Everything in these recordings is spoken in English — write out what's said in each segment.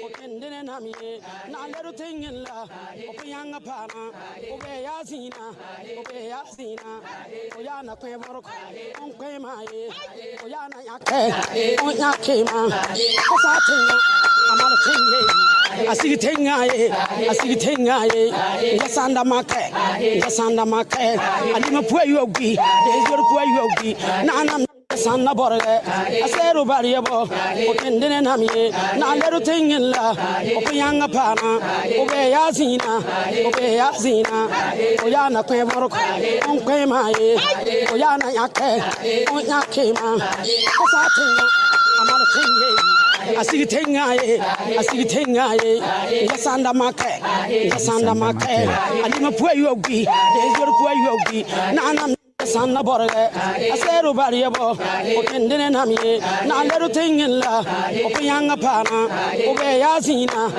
Okendene nami na leru tingilla okuyanga pana obe yazina oyana kweboro onkwemaye oyana yake onyakema osatinga amala tinge asigi yasanda make alima puayogi ezor puayogi na Sanna borre aseru bariyabo okendene nami na leru tingilla okuyanga pana obe yazina oyana kweboro onkwemaye oyana yake onyakema osatinga amala tinge asigi tengaye yasanda make alima puayogi ezor puayogi na Sanna borre aseru bariyabo okendene nami na leru tingilla okuyanga pana obe yazina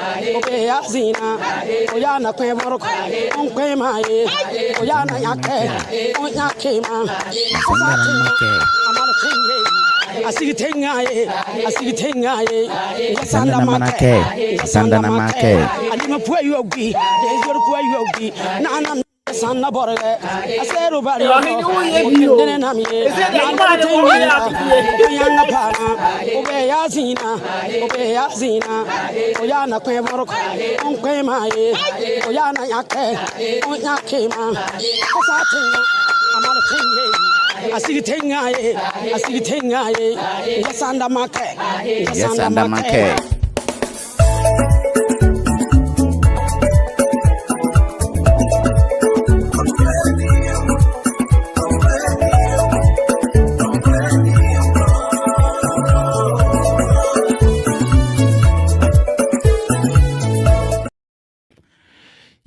oyana kweboro onkwemaye oyana yake onyakema amala tinge asigi tengaye yasanda make alima puayogi ezor puayogi na Sanna borre aseru bariyabo okendene nami na oyanga pana obe yazina oyana kweboro onkwemaye oyana yake onyakema osatinga amala tinge asigi tengaye yasanda make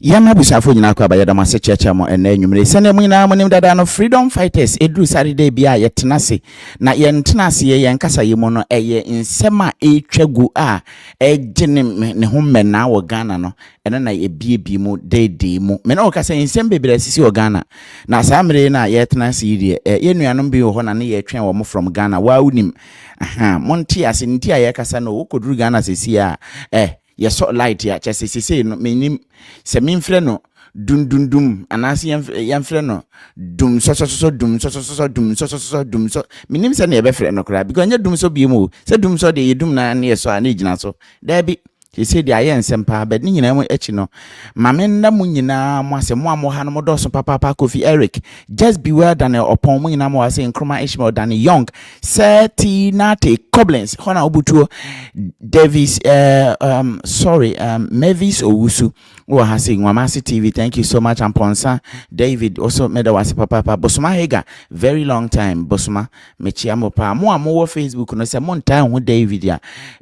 Yama busafo nyina kwa bayada mase checha mo ene nwumre sene mu nyina mo nim dada no freedom fighters edru Saturday bia yetenase na yentenase ye yenkasa yemu no eye nsema etwagu a ejene ne ho mena wo Ghana no ene na ebie mu dede mu me na o kasa nsem bebre asisi wo Ghana na samre na yetenase yire ye nuanom bi ho na ne ye twen wo mo from Ghana wa unim monti ase nti a ye kasa no wo koduru Ghana sesi a yeso light ya chese no menim se memfre no dum anase yemfre no dum so menim se na yebefre no kra because nya dum so biemu se dum so de yedum na na yeso a na gina so da bi se de aye nsempa bed ni nyina mu echi no mame nna mu nyina mu ase mu amoha no modoso papa Kofi Eric just beware than upon mu nyina mu ase Nkrumah Ishmael than young Nate Koblenz hona obutuo Davis Mavis Owusu wo ha se Nwamase TV, thank you so much. Amponsa David also made was papa Bosoma Hega very long time Bosoma mechiamo pa mo amowo Facebook no se mon time ho David ya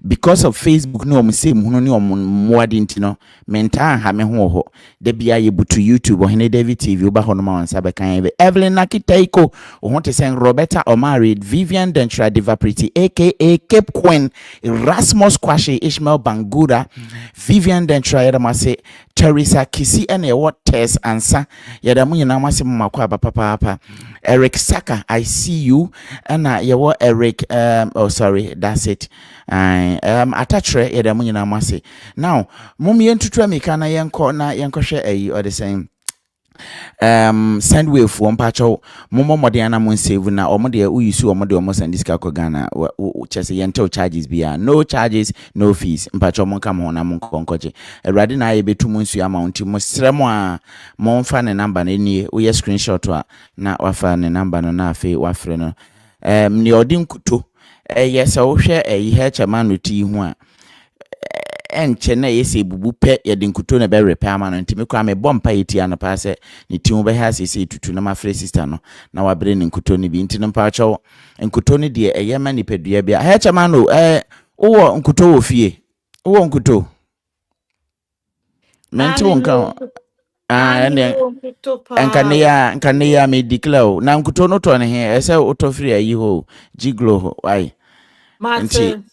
because of Facebook no mo se mu ni omwadi ntino menta ha me ho ho de bia ye butu YouTube ohene David TV oba ho no ma wansa be kan be Evelyn Nakitaiko o te sen Roberta Omari Vivian Dentra Diva Pretty aka Cape Queen Erasmus Kwashe Ishmael Bangura Vivian Dentra Yadamase Teresa Kisi ene what test answer yadamu nyina mase makwa papa Eric Saka I see you and yawo Eric sorry that's it attachre yadamu nyina mase now mum yentutu ameka na yenko hwe ayi or the same send wave one patch momo modern amon save na omode uyisu omode omo send this ko Ghana chese yentel charges bia no charges no fees mpacho mon kam ho na mon konkoje erade na ye betu mon su amount mo sremo a mon fa ne number na nie wo ye screenshot a na wafa ne number no na afi wafre no ni odin kuto yes wo hwe he chama no ti hu a enche na yesi bubu pe yede nkuto na be repair man ntimi kwa me bompa yeti anopa se ni timu be ha sisi tutu na mafre sister no na wabre ni nkuto ni bi ntino mpa acho nkuto ni de eyema ni pedua bia ha chama no wo nkuto wo fie wo nkuto menti wonka nkane ya me declare na nkuto no to ne he ese utofri ayi ho jiglo why Martin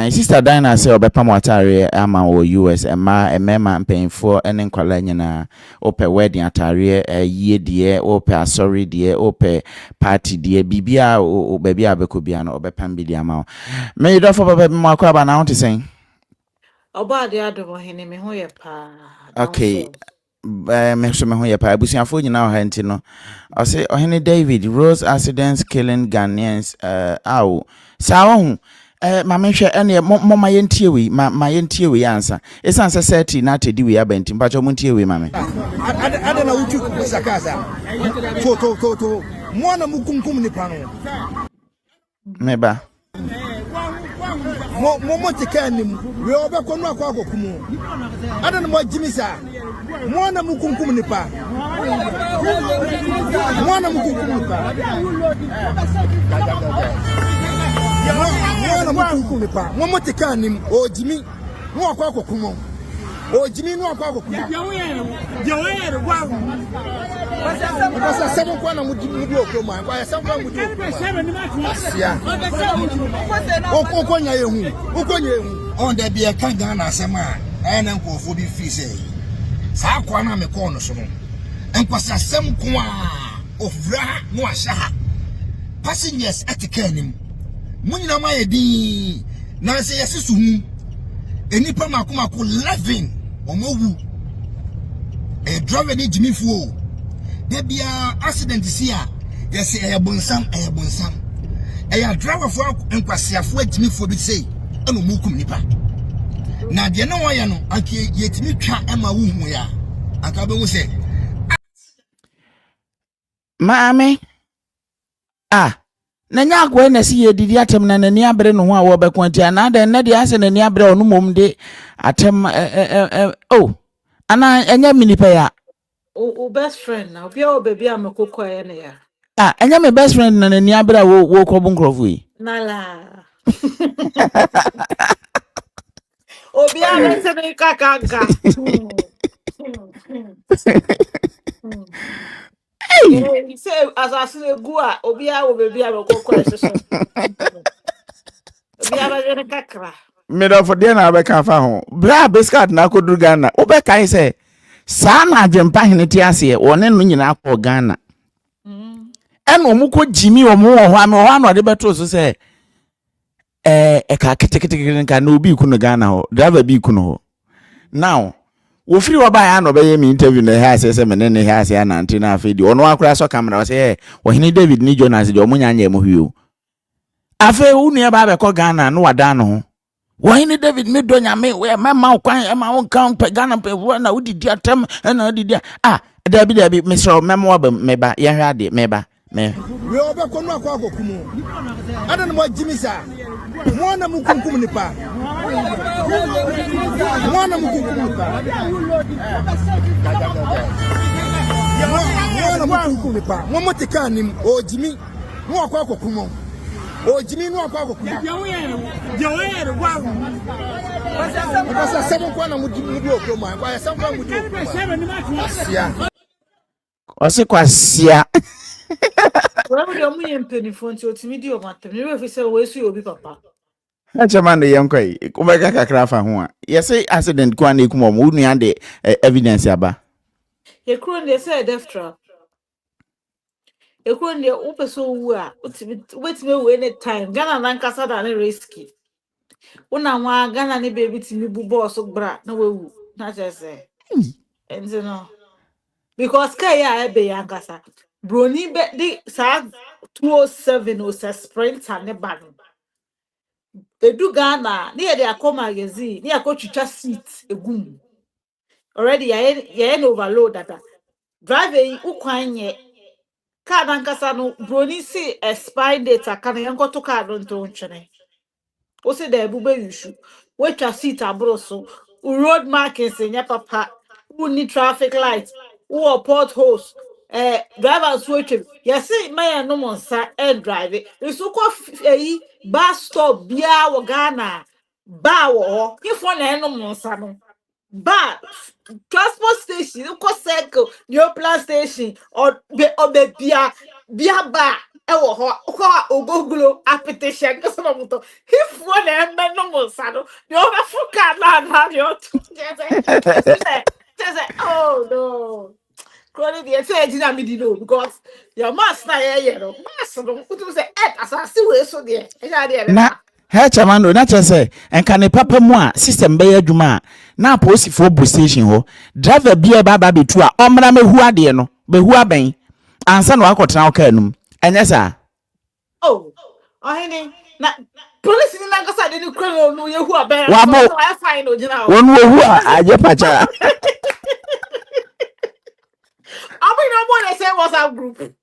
sister Diana say obepa mwatare ama o US emema mpemfo ene nkwala nyina ope wedding atare yie die ope asori die ope party die bibia o baby abekobia no obepa mbidi ama me do for baba mwakwa ba na won te sen Oba de adom hene me ho ye pa na Okay. so. Me so me ho ye pa abusiafo nyina ha nti no. I say Ohene David, Rose accidents killing Ghanaians ow. Sa wo ma me hwe ene mo ma yentie wi ma yentie wi ansa. Esan se seti na tedi wi abenti mpa cho mo ntie wi ma me. Ada na wutu kusakaza. To. Mwana mukunkum ni pano. Meba. Mo tikanim. We obekọ nu akọ akokumu. Ada na mo jimisa. Mwana mukunkum ni pa. Mwana mukunkum ni pa. Mwana mukunkum ni pa. Mo tikanim o jimi. Mo akọ akokumu. O jimi nu akọ akokumu. Je wa. Because seven kwana mudi okoma. Kwa seven mudi okoma. Asia. Ukonya yehu. On there be a kan Ghana asema. Na nkofo bi fi say. Saa kwa na me ko no so no. Enkwasa sem ko a ofura no ahya ha. Passengers etika anim. Munyina ma ye din. Na se yesusu hu. Enipa makomako 11 omowu. E driver ni Jimmy Fuo. There be a accident here. Yes, a bonsam. A driver for Enquasiafo Jimmy Fuo be say, and no mukum nipa. Now, the no way, no, I can't yet me try Emma Wum ya. I can't say, Mami. Na nya agwa na si ye didi atem na nani abre no ho a wo bekwanti ana da na de ase nani abre onu mom de atem ana enya minipa ya O best friend na obi o baby amekoko ye ne ya. enya me best friend na nani abre wo ko bu nkrofo yi Nala. Obi amese ne kakaka. Hey, He say as I see go a obi a wo baby amekoko ye so. Obi amese kakra. me do for de na abeka fa ho bra biscuit na kodur Ghana wo be kai se sa na adwempa hene ti ase wone no nyina akọ Ghana en omu ko jimi omu wo ho ame ho ano de beto so se ka ketekete ka na obi ku no Ghana ho driver bi ku no ho now wo free wo ba ya no be ye me interview na ha se me ne ha se na anti na afi di ono akura so camera wo se wo hene David ni Jonas de omu nya mo hwio afi unu e ba be ko Ghana no wada no ho why ni David me do nyame we mama kwan e ma won kan pe Ghana pe na udidi atem na udidi dabi Mr. Memo ba meba ye hwa de meba me we obekọ nu akọ akokumu. Ada na mo jimisa. Mwana mukunkum ni pa. Mwana mukunkum ni pa. Mwana mukunkum ni pa. Mo tikanim o jimi. Mo akọ akokumu. O jimi nu akọ akokumu. Je wa. Because seven kwana mudi okoma. Kwa seven mudi okoma. Asia. ose kwasia Where would you me penifo nti otimi di o matem. You we say we su obi papa. acha man de yankwai kubeka kakra fa ho a yesi accident kwa na ekum omu unu ande evidence aba Ye kro ne say death trap. Ekro ne wo peso wu a wetime we any time. Ghana nan kasa da ne risky. Una nwa Ghana ne baby timi bu boss bra na we wu. Na say. Enzi no. Because kaya ebe ya nkasa. Broni be di sa 207 o se sprinter ne ba no. Edu Ghana, ni de akọ magazine, ni akọ twitwa seat egum. Already ya overload data. Driver ukwan ye. Car na nkasa no broni si expire date aka na yanko to car no nto ntwene. O se da ebube yushu. We twa seat abro so. Road markings nya papa. Who need traffic lights? Who potholes? Drivers switch. Yes, my no monsa and drive it. It's so bus stop bia wo Ghana. Ba wo. If one no monsa no. Ba transport station, you go circle, your plan station, or be bia ba. Ewo ho ogoglo appetition kasi na muto if one no monsa no you be fuka na you just oh no Crowley, the say did me know because your master here, no master, no, say, as I see where so there, na Hey chamano na chese enka ne papa mu a system be adwuma na police for bus station ho driver bia baba betu a omra mehu ade no behu aben ansa na wakotena okanum enye sa Oh, ohini na police ni nankasa de ni kwelo no yehu aben wabo so I find o jina o. wonu ohu a aje pacha Abi no more they say WhatsApp group.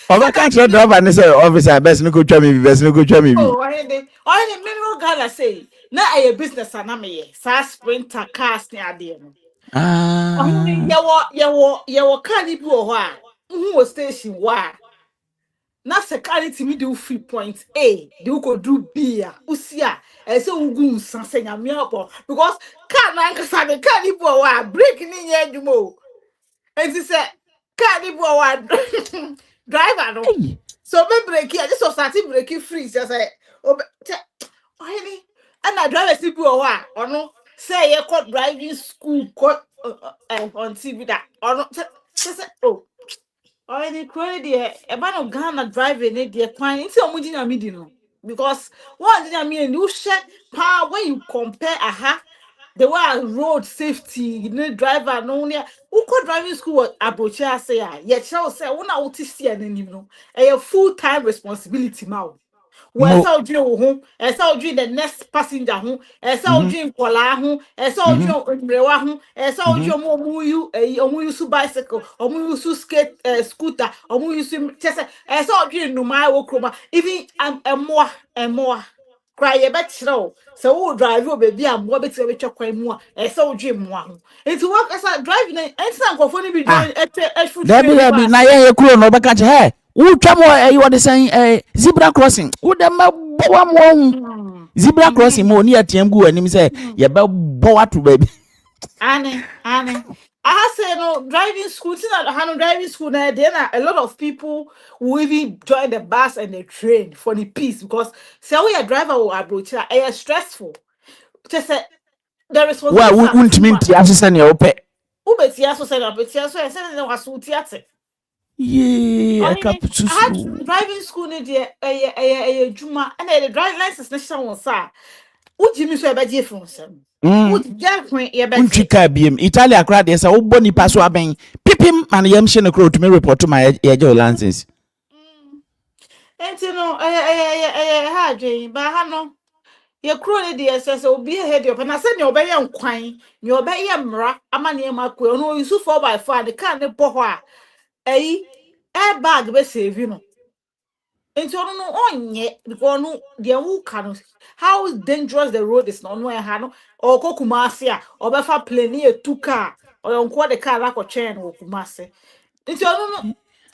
Over country driver and say officer best no go try me best no go try me. Oh, I mean Ghana say na a business na me sa sprinter cars ni ade no. Ye wo car ni bi wo ho a wo station wa na security me do free point A de go do B a usi a e say ugu nsanse nyame abo because car na nkasa de car ni bi wo a brake ni nya adwuma. And she said, can't you driver no? So me break here. This was starting breaking free. Just say, oh, honey, and I drive a simple or no? Say you caught driving school caught on TV that or no? Just say, oh, honey, crazy. A man of Ghana driving it. They're fine. It's a mudina midino because one thing I mean, you share power when you compare the way road safety, you know, driver no only who could driving school abrocha say yet shall say one out to see and you know a full-time responsibility now. Where so dream home, and so dream the next passenger home, and so dream kola home, and so dream umbrella home, and so dream you bicycle, or you skate scooter, or you chest, and so dream no my chroma, even and more. Cry a bet slow. So we drive you baby and what bits of which are more and so dream one. It's work as I driving and some of funny be doing There be na ye kuro no baka che hey wo twamo you are saying zebra crossing wo dem bo mo zebra crossing mo ni atiem gu anim say ye be bo ato baby Annie I say no driving school driving school now then a lot of people will even join the bus and the train for the peace because say we a driver will approach it stressful. Just say the responsibility. Well, won't mean to answer any open. Ubetia so say na betia so say na wasu tiate. Yeah, I can't driving school ni de juma and the driving license na sha won sa. Ujimi so e ba je fun sam. Uji ye ba. Unchika biem Italia crowd yes wo boni paso aben pipim man yam hye no crow to me report to my ye license. Enti no ha dwen ba ha no ye kro ne de ss obi head up na se ne obeye nkwan ne obeye mra ama ne makwe no yusu 4x4 de kan ne bo ho a airbag be save no enti ono no onye because no de wu ka no how dangerous the road is no e ha no o kokumase a obefa plane e tuka o nko de car la ko chen wo kumase enti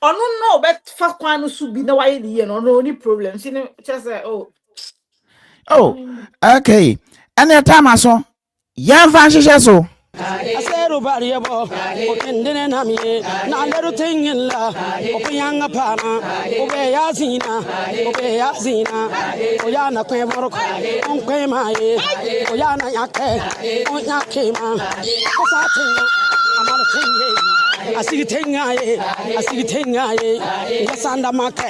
ono no bet fa kwan no su bi na waye liye no any problem see just say okay any time aso yan fa hihye so Asero variable, okendene namiye, na leru tingilla, opiyanga pana, obeya zina, oyana kwe moroko, onkwe maye, oyana yake, onyake ma, osatinga, amana tinge, asigi yasanda make,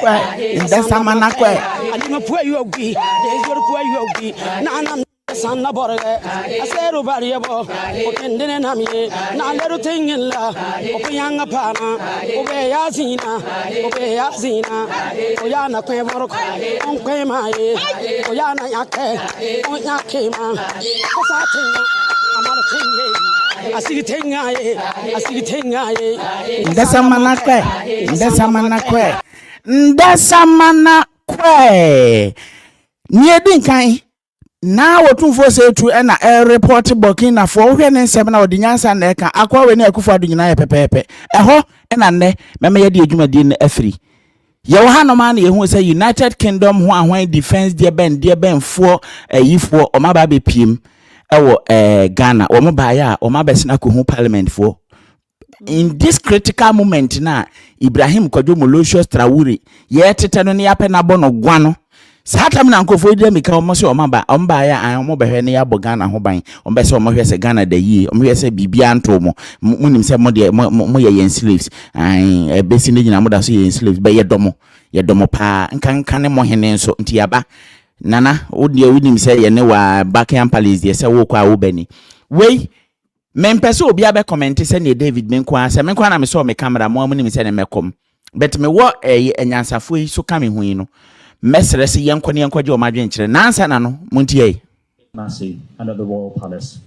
ndasama kwe, alima puwe yogi, dezoro puwe yogi, na Sanna borge, asero variable, okendene namiye, na leru tingilla, opiyanga pana, obeya zina, oyana kwe moroko, onkwe maye, oyana yake, onyake ma, osatinga, amana tinge, asigi tingaye, ndasama kwe, niedin kai. Na wotumfo say tu na report Burkina for hwe ne nsem na odinyansa na eka akwa we na akufo adunyina ye pepepe eho na nne meme ye de adwumadi na afri ye wo ha no ma na ye hu say United Kingdom ho ahwan defense de ben fo yifo o ma ba be piem ewo Ghana o mo ba ya o ma be sina ko hu parliament fo in this critical moment na Ibrahim Kwadwo Molosius Traore ye tete no ne ya pe na bo no gwa no Satam na nkofo de meka omoso omba ya an behwe ne ya Ghana ho ban ombe se omohwe se Ghana da yi omhwe se bibia nto mo munim se mo ye yen slaves an ebesi ne nyina mo da so yen slaves be ye domo yɛdɔmo paa nkanka ne mo hene nso nti yaba nana wodi wonim sɛ yɛ ne wa Buckingham Palace deɛ sɛ wo kwa wo bani wei mempɛ obi abe comment sɛ ne David menkwa sɛ menkwa na me sɛ me camera mo amunim sɛ ne mekom but me wo enyansafo yi so ka me hu yi no mesere se yenko ne yenko gye o madwen kyerɛ nansa na no montie Massey and at the Royal Palace.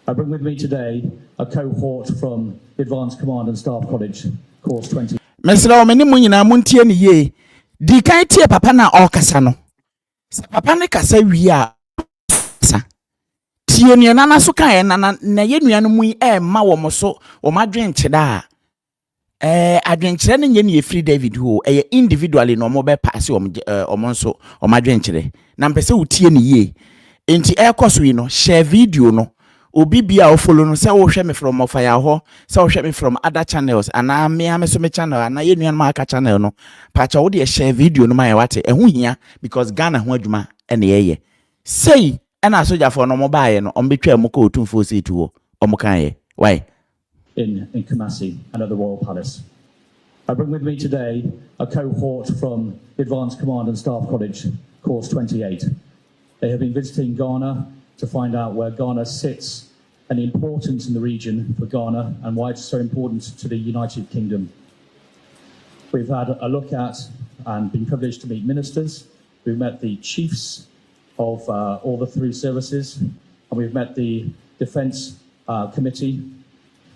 I bring with me today a cohort from the Advanced Command and Staff College, course 20. mesere o meni mu nyina montie ne ye di kan tie papa na okasa no sɛ papa ne kasa wi a sa tie ne nana so kan na ye nuanu mu ma wo mo so o madwen kyerɛ a adwenkyerɛ ne nye ne free David ho individually no mo be pass o mo nso o madwen kyerɛ na mpɛ sɛ wotie ne ye enti ekoso yi no share video no obi bia o follow no sɛ wo hwɛ me from ofaya ho sɛ wo hwɛ me from other channels ana me so me channel ana ye nuan ma aka channel no pacha wo de share video no ma ye wate ɛho hia because Ghana ho adwuma ɛne yeye sei ɛna asogya no mo baaye no ombetwa mo ko otumfo setu wo omo kan ye why in Kumasi and at the Royal Palace. I bring with me today a cohort from the Advanced Command and Staff College, course 28. They have been visiting Ghana to find out where Ghana sits and the importance in the region for Ghana and why it's so important to the United Kingdom. We've had a look at and been privileged to meet ministers. We've met the chiefs of all the three services, and we've met the Defence Committee.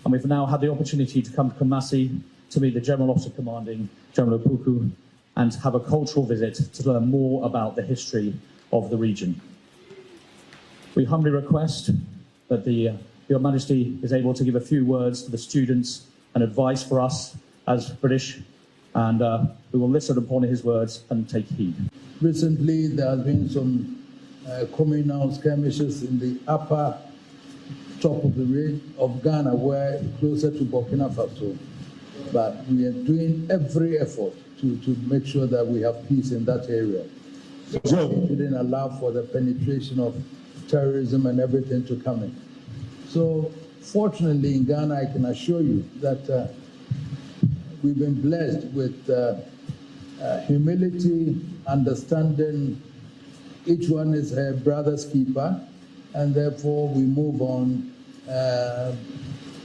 And we've now had the opportunity to come to Kumasi to meet the General Officer Commanding, General Opuku, and have a cultural visit to learn more about the history of the region. We humbly request that Your Majesty is able to give a few words to the students and advice for us as British, and we will listen upon his words and take heed. Recently, there has been some communal skirmishes in the upper top of the range of Ghana, where closer to Burkina Faso. But we are doing every effort to make sure that we have peace in that area. So we didn't allow for the penetration of terrorism and everything to come in. So fortunately in Ghana, I can assure you that we've been blessed with humility, understanding. Each one is her brother's keeper, and therefore we move on.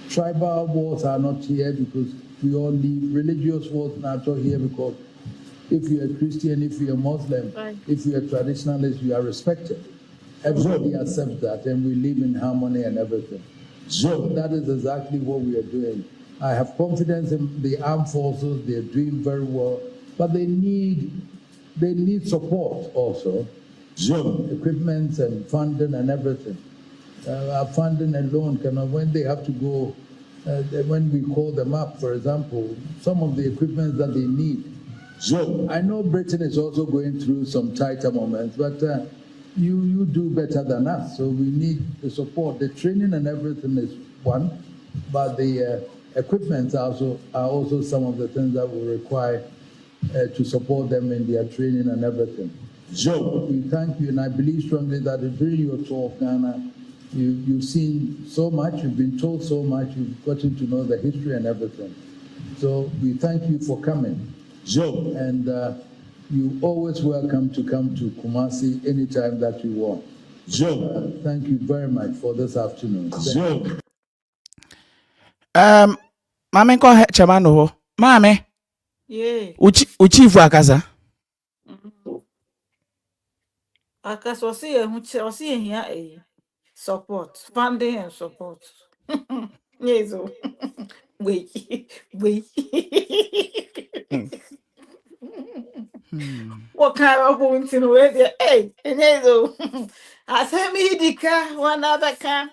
Tribal wars are not here because we all live. Religious wars are not here because if you're a Christian, if you're a Muslim, if you're a traditionalist, you are respected. Everybody accepts that, and we live in harmony and everything. So that is exactly what we are doing. I have confidence in the armed forces; they are doing very well, but they need support also, equipment and funding and everything. Our funding alone cannot, when they have to go, when we call them up, for example, some of the equipment that they need. I know Britain is also going through some tighter moments, but you do better than us, so we need the support. The training and everything is one, but the equipment are also some of the things that will require to support them in their training and everything. So we thank you, and I believe strongly that during your tour of Ghana, you've seen so much, you've been told so much, you've gotten to know the history and everything. So we thank you for coming. And you're always welcome to come to Kumasi anytime that you want. Thank you very much for this afternoon. Mame ko chamano ho. Mame. Yeah. Uchifu akaza. Akasa osi here support, funding and support. Yes. Wait. What kind of woman to know? Hey, yes. I say me dika one other can.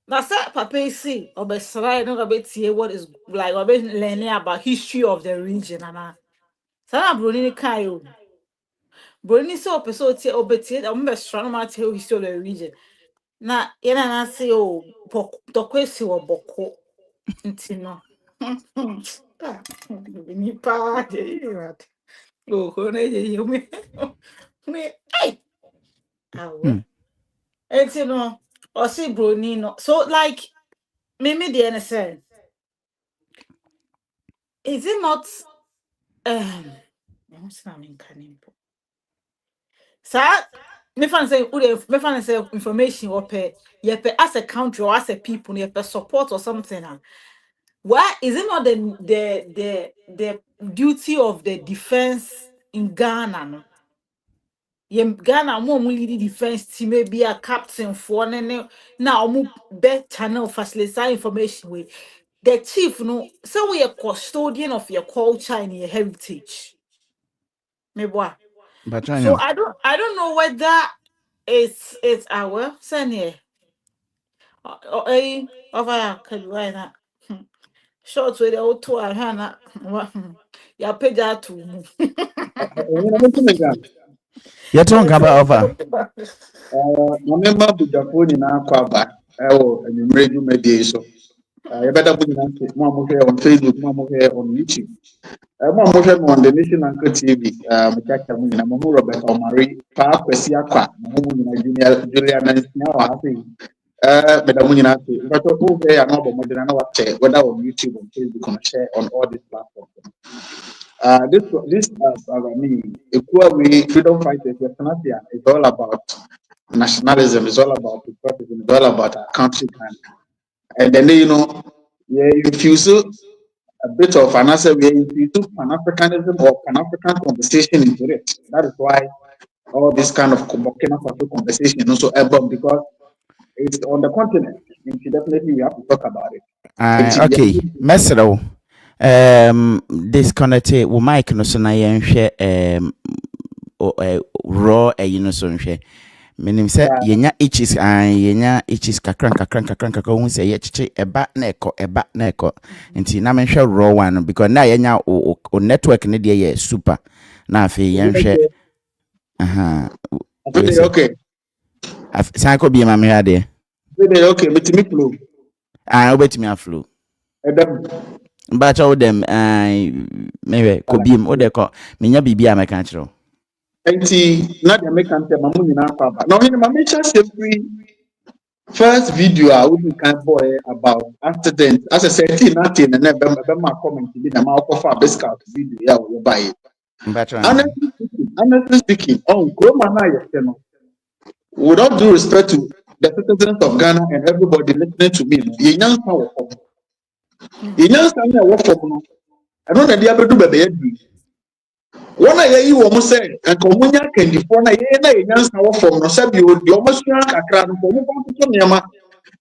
Now, sir, Papa see or be slide no be tie what is like or be learning about history of the region and sana broni kayo. Broni so person tie obetie o be strong ma tie history of the region. Na yena na say o dokwesi wo boko nti no. Ni pa de what. Oh, kone ye me. Me hey. Awe. Nti no o si broni no. So like me the say is it not what's name in Kanimpo? Sir, me fan say information or pay as a country or as a people, you pay support or something. Why is it not the duty of the defense in Ghana? No? Ghana more lead defense team maybe a captain for now bet channel facilitate information with the chief no so we a custodian of your culture and your heritage. Maybe. But So I don't know whether it's our senior over Kadwana. Short with the old two Hannah. Ya page out to move. you're talking about offer. Remember Bujaponi na kwaba anwummerɛ dwumadie yi so yɛbɛda mo nyinaa nso mo a mohwɛ on Facebook, mo a mohwɛ on YouTube, mo a mohwɛ no on the Nation Anchor TV, mekyakya mo nyinaa, mo ho Robert Omari, Paa Kwasi Akwa, mo ho mo nyinaa, Julia Nansia wɔ ha sei, bɛda mo nyinaa ase. Mpatɔ wohwɛ yɛ a na wɔbɔ mmɔden na wakyɛ whether on YouTube, on Facebook, on share on all these platforms. This I mean, freedom fighters, it's all about nationalism, it's all about patriotism, it's all about our country. And then, yeah, infuse a bit of an answer, we infuse Pan-Africanism or Pan-African conversation into it. That is why all this kind of Burkina Faso conversation also album, because it's on the continent. And definitely we have to talk about it. Okay, Mesro. Disconnected with mic no so na yen hwe raw no so nhwe menim se yenya itches yenya itches kakran hu se ye chichi eba na eko nti na me hwe raw one because na yenya o network ne de ye super na afi yen hwe okay san ko bi ma me hade okay metimi flow obetimi aflow Bacha with them, maybe could be more deco. Minya Bibia, my country. Not American Mamuni Napa. Now, in my nature, first video I wouldn't can boy about accident as I said, nothing and never my comment to be the mouth of our best car video. Yeah, we'll buy it. Honestly speaking, with all due respect to the citizens of Ghana and everybody listening to me, you young power. You know, something I work for. I don't know the other do baby. One I hear you almost say, and Comunia can define a young power from no sabi you almost young a crowd for Yama.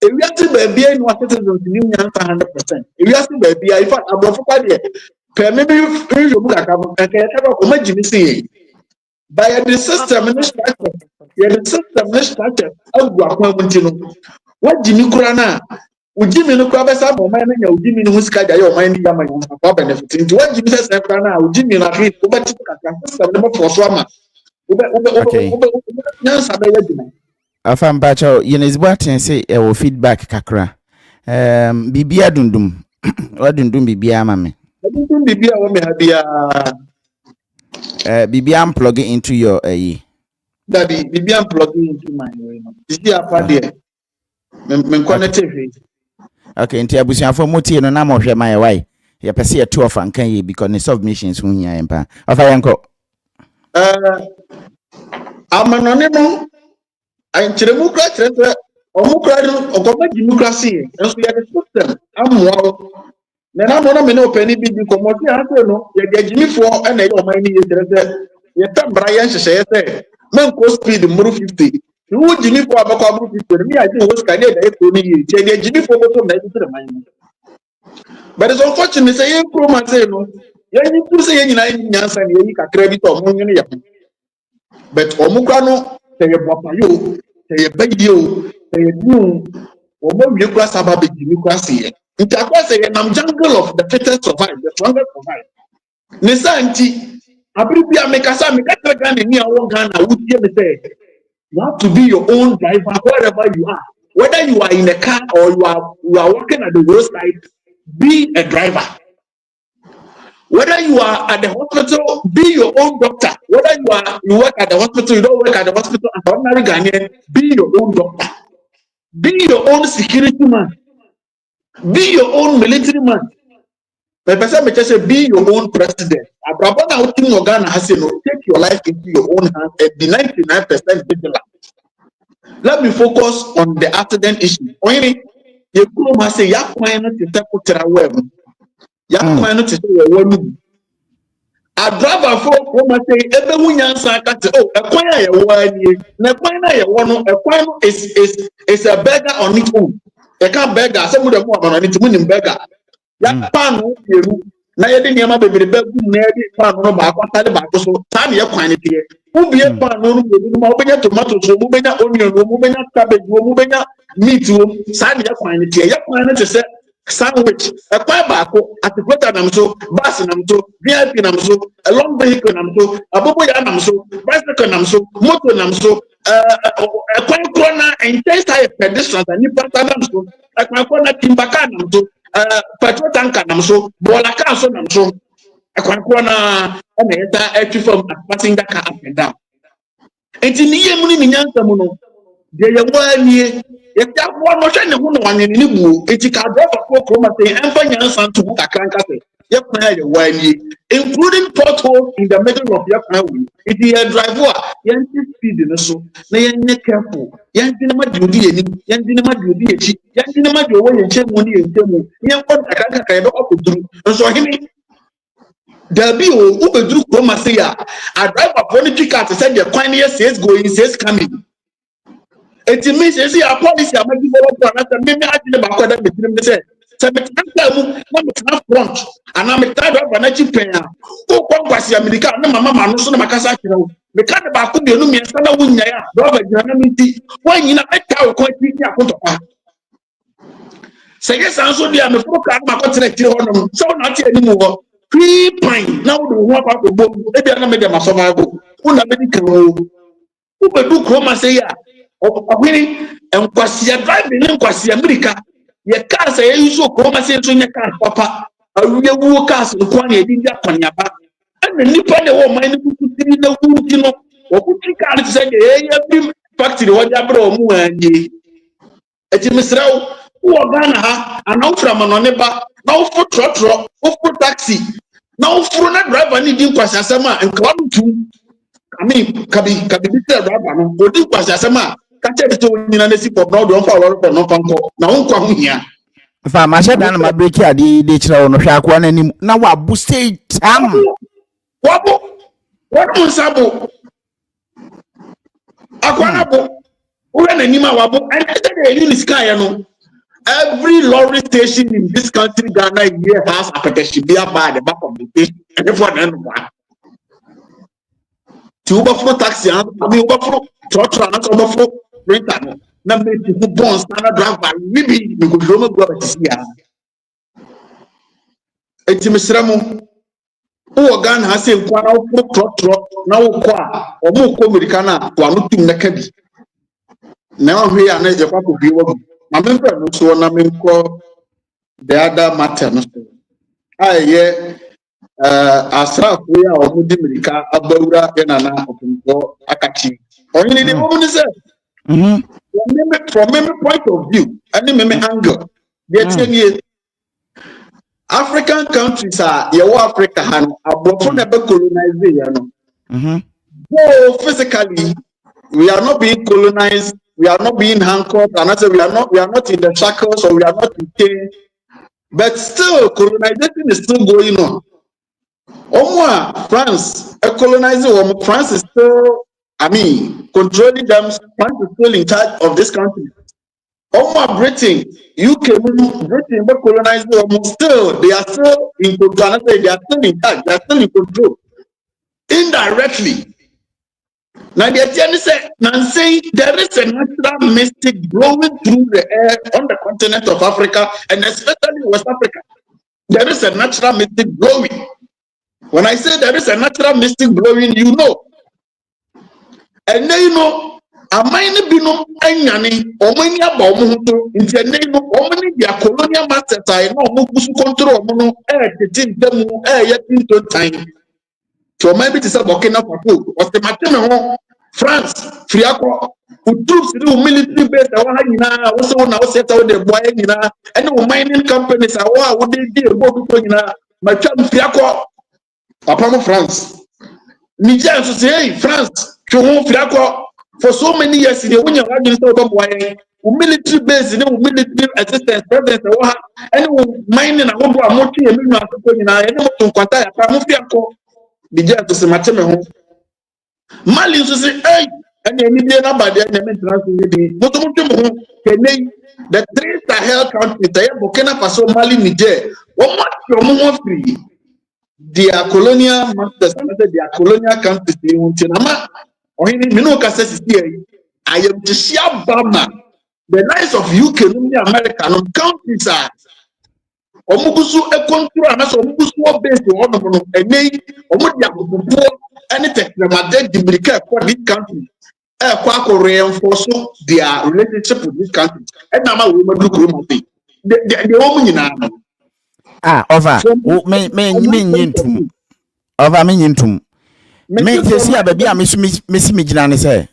If you have to be in what citizens in New York 100%. If you have to be, I thought above 5 years. Maybe you look like I can have a imagine by the system and the structure of Guapo. What Jimmy Kurana? Ujimi no kwa besa mo man na ujimi no sika ja yo man ya man kwa benefit nti wajimi se sekra na ujimi na fi ko beti kaka system no for so ama nyansa be yadina afam bacha yenezbo aten say e wo feedback kakra bibia dundum wadundum bibia ama me dundum bibia wo me ha bia bibia am plug into your daddy bibia am plug into my bibia pa there men connected. Okay, nti abusiafo motie no na mo hwe ma ye why ye pese ye two of ankan ye because the submissions hu hia empa afa yanko amanonemo anchiremu kra chere omukra no ogoma democracy enso ye the system amwo na mo na me no opani bi komoti ase no ye de agimifo na ye omani ye chere ye tambra ye nhye ye se men ko speed muru 50 who Jimmy for about me, I think was kind of Jimmy for but it's unfortunate say Chroma say no. You put say in Yansan, you can credit or money. But Omukrano, say a Bapayo, say a Badio, say a new or more you class about democracy. It's a say I'm jungle of the fittest survive, the strongest survive. Nisanti, Abribia make us make a Ghana near one Ghana would give me say. You have to be your own driver wherever you are. Whether you are in a car or you are working at the roadside, be a driver. Whether you are at the hospital, be your own doctor. Whether you work at the hospital, you don't work at the hospital as ordinary Ghanaian, be your own doctor. Be your own security man. Be your own military man. The person may just say, be your own president. Abrabona outing Ghana has no take your life into your own hands and be 99% vigilant. Let me focus on the accident issue. Only you come and say Yakwana to tackle Traore. Yakwana to say one. A driver for woman say every woman say oh a choir is a beggar on its own. They can't beggar some of them on it winning beggar. That pan you na yedi niam baby the beg na yedi pan no ba kwata ba so time ye kwan tie who be pan no no be ma obenya tomato so mo benya onion mo benya cabbage mo benya meat wo sa ye kwan tie ye kwan no te se sandwich a kwa ba ko atikweta nam so bus nam so VIP nam so a long vehicle nam so abobo ya nam so bicycle nam so motor nam so a kwa corner entire pedestrians and nipa nam so a kwa corner timbaka nam so petrol tanker nam so bola car so nam so akwankwo na na yeta from passenger car up and down enti ni yemu ni nyansa mu no de ye wanie yeta wo no hwe ne ho no wanie ni bu enti ka driver ko ko ma say emfa nyansa to ku kakranka say ye kwan ye wanie including potholes in the middle of your highway it is a driver yan speed no so na yan ne careful yan din ma diodi eni yan din ma diodi echi yan din ma dio wo ye nchemu ni nchemu yan ko kakranka ka ye be okuduru so hini Derby who be do Roma say a driver political to say the coin here says going says coming. It means you see a policy I might develop and maybe I didn't back that between the say. So I'm front and I'm tired of an achi pen. Who conquers America no mama no so na makasa kiro. Me kan ba ko bi no me nsana wunya ya. Driver jana minti. When you na beta o ko ti ya ko to pa. Say yes answer dia me fo ka ma ko tere kiro no. So na ti ani mu ho. 3 pine now the one about the book maybe I made them a survival who na medical who be do chroma say ya of winning and kwasia driving in kwasia America your car say you so chroma say so your car papa we wu cars no kwan e dinja kwanyaba and the nipa de wo man ku tiri na wu ti no wo ku ti car say e every factory wo ja bro mu anye eti misrawo wo Ghana ha anau from anoneba now for trotro for taxi now for na driver ni din kwasi asema nka wadutu I mean kabi bi driver no odi kwasi asema ka che to nyina na si pop na do fa woro no fanko na wonkwa ho hia fa ma she dan ma break ya de kira no hwa akwa na nim na wa bu say tam wabo sabo akwa na bo wo na nim a wabo and the unit sky no. Every lorry station in this country, Ghana, here has a petition be by the back of the station. And if one and one. To overflow taxi, I mean, overflow truck, and overflow printer. Number two bonds, standard driver, maybe we could go to see. It's Mr. Who Ghana has a truck, now, or more Americana, one looking Nakabi. Now, we are not the be working. I remember so na me ko the other matter no aye asrafo ya o di America abawura e na opunko akachi only the woman say from my point of view and me angle the African countries are your Africa han abofo na be colonize ya no so physically we are not being colonized. We are not being handcuffed, and I say we are not in the shackles, or we are not in chains. But still, colonization is still going on. France, colonizing France is still, controlling them. France is still in charge of this country. Britain, UK, Britain, but colonizing still, they are still in control. They are still in charge. They are still in control. Indirectly. Now the attorney said, there is a natural mystic blowing through the air on the continent of Africa and especially West Africa. There is a natural mystic blowing. When I say there is a natural mystic blowing, you know. And then you know, a mine bino anyani, or many about Mutu, in the name of many their colonial masters, I know Mukusu control Mono, the demo, yet into time. So maybe to say Burkina Faso was the Matino France, Friako, who troops do military base, also now set out the boy, and mining companies are what would they do? My chum Friako, Apart France. Niger so say France to home for so many years in the when you military base, military assistance, presence, and mining and a multi and to Quanta, Niger to say Matame. Mali so say, hey, and then Indiana by the enemy, but the three Sahel countries, Burkina Faso, Mali, Niger, what much your more free? Their colonial masters, their colonial countries, they want to know. Or in Minoka says here, I am the Shia Bama. The lives of UK, American countries are. Omugusu a control and as Omugusu based on one of a name, Omudia, any technology, for this country. Quack reinforce their relationship with this country. And now we will do the woman in our. Over me yintum over me yintum me se sia baby a me me gina ne say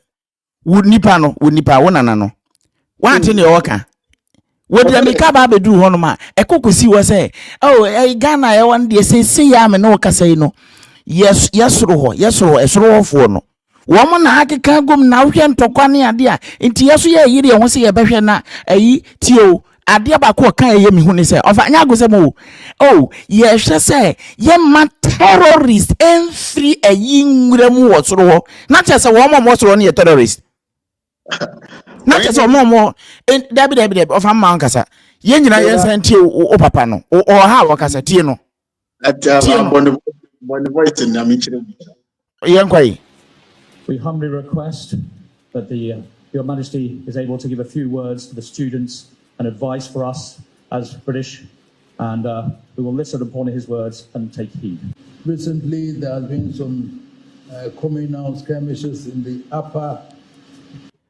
wo nipa wona no wante ne yoka wo de me ka ba bedu ho no ma ekokosi wo say oh Ghana e won de se ya me no kasa yi no yesoro esoro fo no wo mo na akeka gom na hwe ntokwa ne ade a nti yeso ye yire ho se ye behwe na ayi tio ade ba ko kan ye mi hu ne se ofa nya go se mo ye hwe se ye ma terrorist en free ayi nwura mu wo soro ho na che se wo mo soro ne ye terrorist na che se mo dabi ofa ma nkasa ye nyina ye san tie o papa no o ha wo kasa tie no voice in the We humbly request that Your Majesty is able to give a few words to the students and advice for us as British, and we will listen upon his words and take heed. Recently, there has been some communal skirmishes in the upper.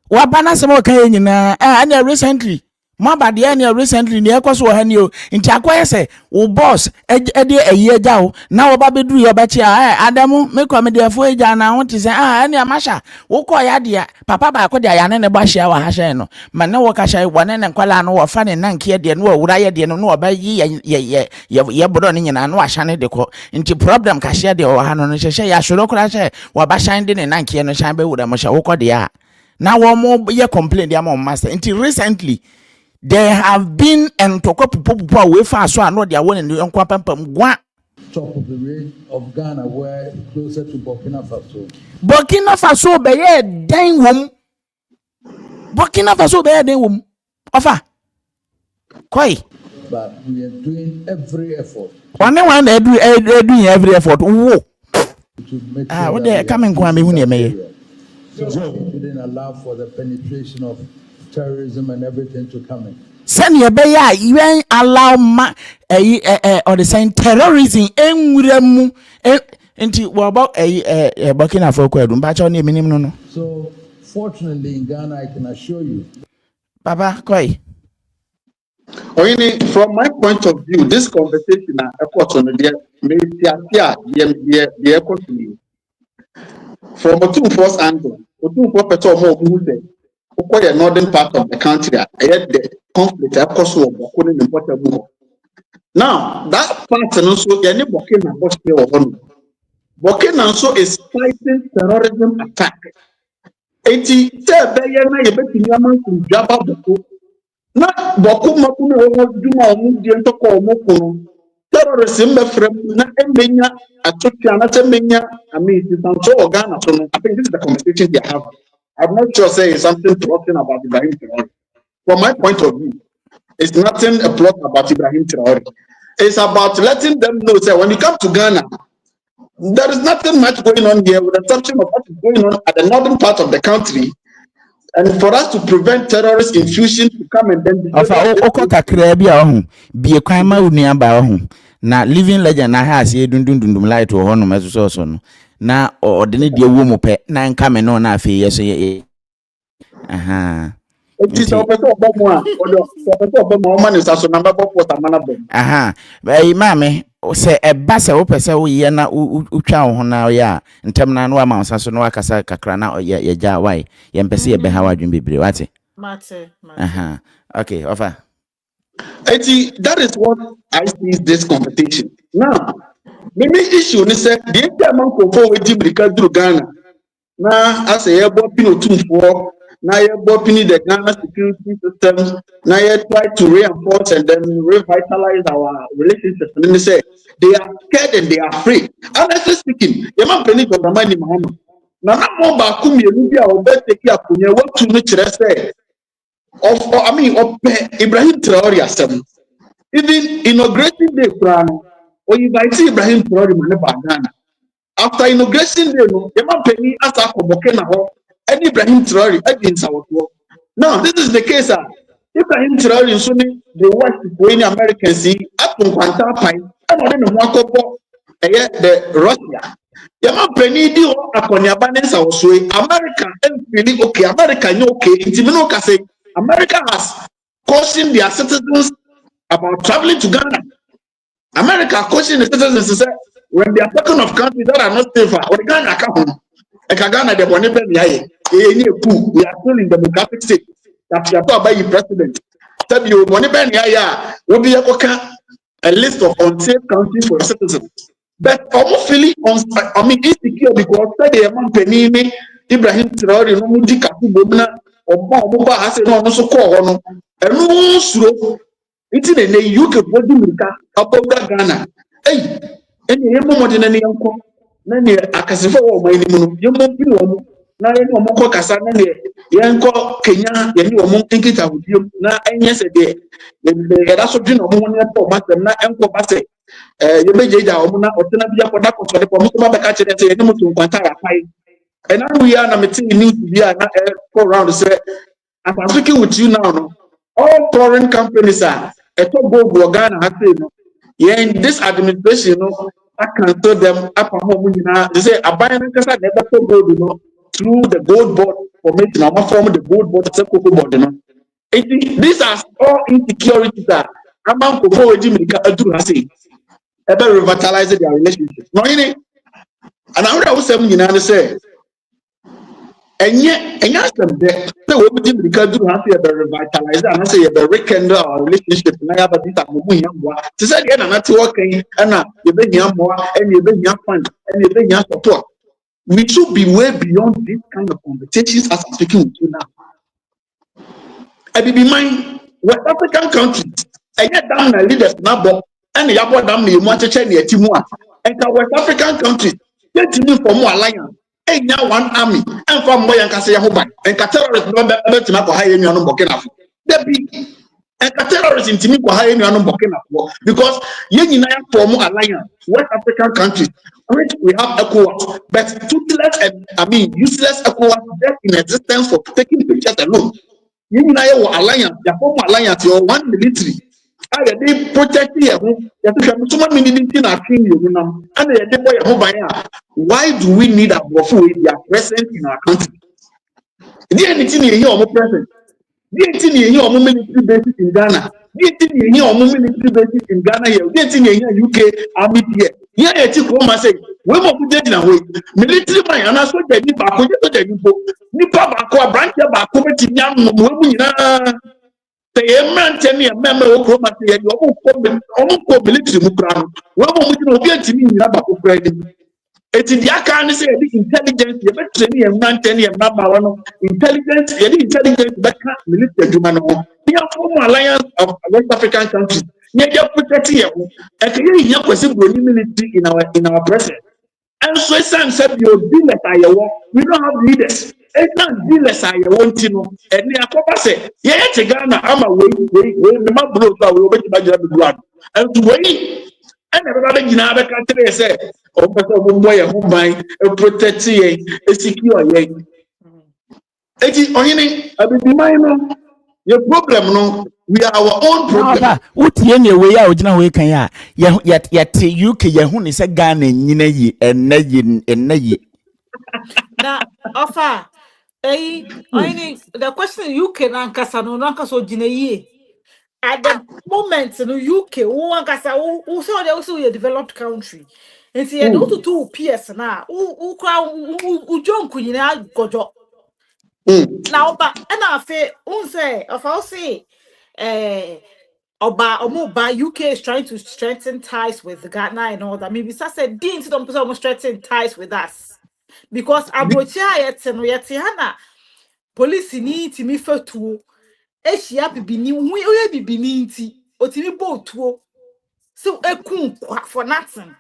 Wabana samo kay nyina and recently mabade anya recently ne ekoso wo hani o nti akoye se wo boss e de ayi agya wo na wo ba beduru yo bachi Adamu me komediafo agya na ho ti se ani amasha wo ko ya de papa ba ko de ya ne ba hia wa ha hye no ma ne wo ka hye wo ne nkwala no wo fa ne nanke de no wo wura ye de no wo ba yi ye bodo ne nyina no ahya ne de ko nti problem ka hye de wo ha no no hye ya hworo kura hye wo ba hyan de ne nanke no hyan ba wura mo hye wo ko de ya na wo mo ye complain de am master nti recently there have been and to people away far so I know they are winning the top of the range of Ghana were closer to Burkina Faso. Burkina Faso be ye den wom. Burkina Faso be ye den wom. Ofa. Koi. But we are doing every effort. One they doing every effort. Wo. To make sure what they coming kwa me hu ne me. So we didn't allow for the penetration of terrorism and everything to come in. Send your bay, even allow or the same terrorism enwuremu enti wo about Burkina Faso but on minimum no. So fortunately in Ghana I can assure you. Baba koi. From my point of view, this conversation from a two force angle, two more the northern part of the country, the conflict now that part and also Burkina also is fighting terrorism attack. Not terrorism na emenya atotwa na temenya so Ghana so I think this is the conversation they have. I'm not sure say something talking about Ibrahim Traore. From my point of view, it's nothing a plot about Ibrahim Traore. It's about letting them know that when you come to Ghana, there is nothing much going on here with the exception of what is going on at the northern part of the country. And for us to prevent terrorist infusion to come and then na living legend na ha se dundundundum light wo hono meso so no na odene de wo mu pe na nka me no na afi yeso ye aha aha bai mame se eba se wo pese wo ye na utwa wo na ya ntem na no ama so no akasa kakra na ye ja wai ye mpese ye be ha wadwun bebre wate mate aha okay offer that is what I see this competition. Now, Mimi issue ni say the man ko for we America through Ghana. Na as a yebo pino tumfo na yebo pini the Ghana security systems na ye try to reinforce and then revitalize our relationship. And then they say they are scared and they are afraid. Honestly speaking, the man penny for the money Muhammad. Na na mo ba ku mienu bi a obeteki akonya watu no kire say of Ibrahim Traore asem. Even inauguration day plan or invite Ibrahim Traore man ba Ghana. After inauguration day, no, the man penny as a convocate and Ibrahim Traore against our work. Now, this is the case. Ibrahim Traore is showing the West going American see up to Quanta Pine and then the Russia. The man penny do upon your balance also. America and really okay, America, okay. It's say America has cautioned their citizens about traveling to Ghana. America cautioned the citizens to say when they are talking of countries that are not safer, or Ghana come Ghana they want to we are still in democratic state that you are talking about your president. Tell you want to will be a list of unsafe countries for citizens. But almost feeling insecure because the man penny Ibrahim Traore no mudi kaku bomna oba ase no so call no enu suro iti ne UK body mirika abogba Ghana eni yemo mode na ne yanko na ne akasefo wo mai ni mu no yemo bi wo mu na ye no moko kasa na ne yanko Kenya ye ni wo mu nkita wudio na enye se de ye da so dwena wo mu ne to masem na enko base ye bejeja wo mu na otena bi akoda ko so de ko mu ba ka kire se ye ni mutu nkwanta rapai and now we are na meeting news bi na go around say as I'm speaking with you now no all foreign companies are go Ghana have no in this administration, I can tell them they say a buying never to gold, through the gold board formation. I'm forming the gold board, board, these are all insecurities that I'm going to forward Jimmy do say ever revitalize their relationship. No, and I was saying, say, and yet, them there, they will be because do have to revitalize and I say a rekindle our relationship. And I have a bit of to say again, I'm not working, and you bring your more, and you bring your fund, and you bring your support. We should be way beyond this kind of conversations as I'm speaking with you now. I be mind West African countries, and yet down the leaders now, and the Yabo Dam, you want to change your team, and West African countries, get to for more alliance. Now one army and from boy and Cassia Hoban and terrorists number to make a high in your Burkina. There be and terrorists in Timiko high in your Burkina because you form alliance West African countries which we have ECOWAS, but toothless and useless ECOWAS just in existence for taking pictures alone. You alliance, the form alliance, your one military. I they protect you. Why do we need a buffer if they are present in our country? Anything you hear present. Anything you hear military bases in Ghana. Anything you hear military bases in Ghana here. Anything you hear UK army here. Here you come and say, we must put it in a way. Military man, and I saw the Nipa, Nipa Bako, branch Bako, Tinyam, the man tell me a member of Roma, you military Mukran. What would you get me in Nabako Credit? It's in the account say intelligence, you better train a man tell you number one intelligence, intelligence, but military Jumano. We are former alliance of West African countries. You protect here, and you have possible military in our presence. And so some said you dealers are your we don't have leaders. It's not dealers are your want to know. And the Akopa say, yeah, Ghana, I'm a way, the man blows out, we'll make the blood. And to wait, and everybody in other country say, oh, boy, who buy a protect a secure. It is only a bit minor. Your problem, no, we are our own problem. What any way out, you know, we can yet UK, Yahoo is a gun in Yinayi and Nayi. Now, offer the question you can answer, so Jinaye. At the moment, in the UK, who saw they also a developed country. And see, I do two PS now. Who John Queen Gojo. Now, but and I say, say, if I'll say, Oba UK is trying to strengthen ties with Ghana and all that. Maybe I said Dean to them almost strengthen ties with us. Because Abrochia yet and Hana police need to me for two. Eshia bibini we bibini nti otimi botuo so ekun for nothing.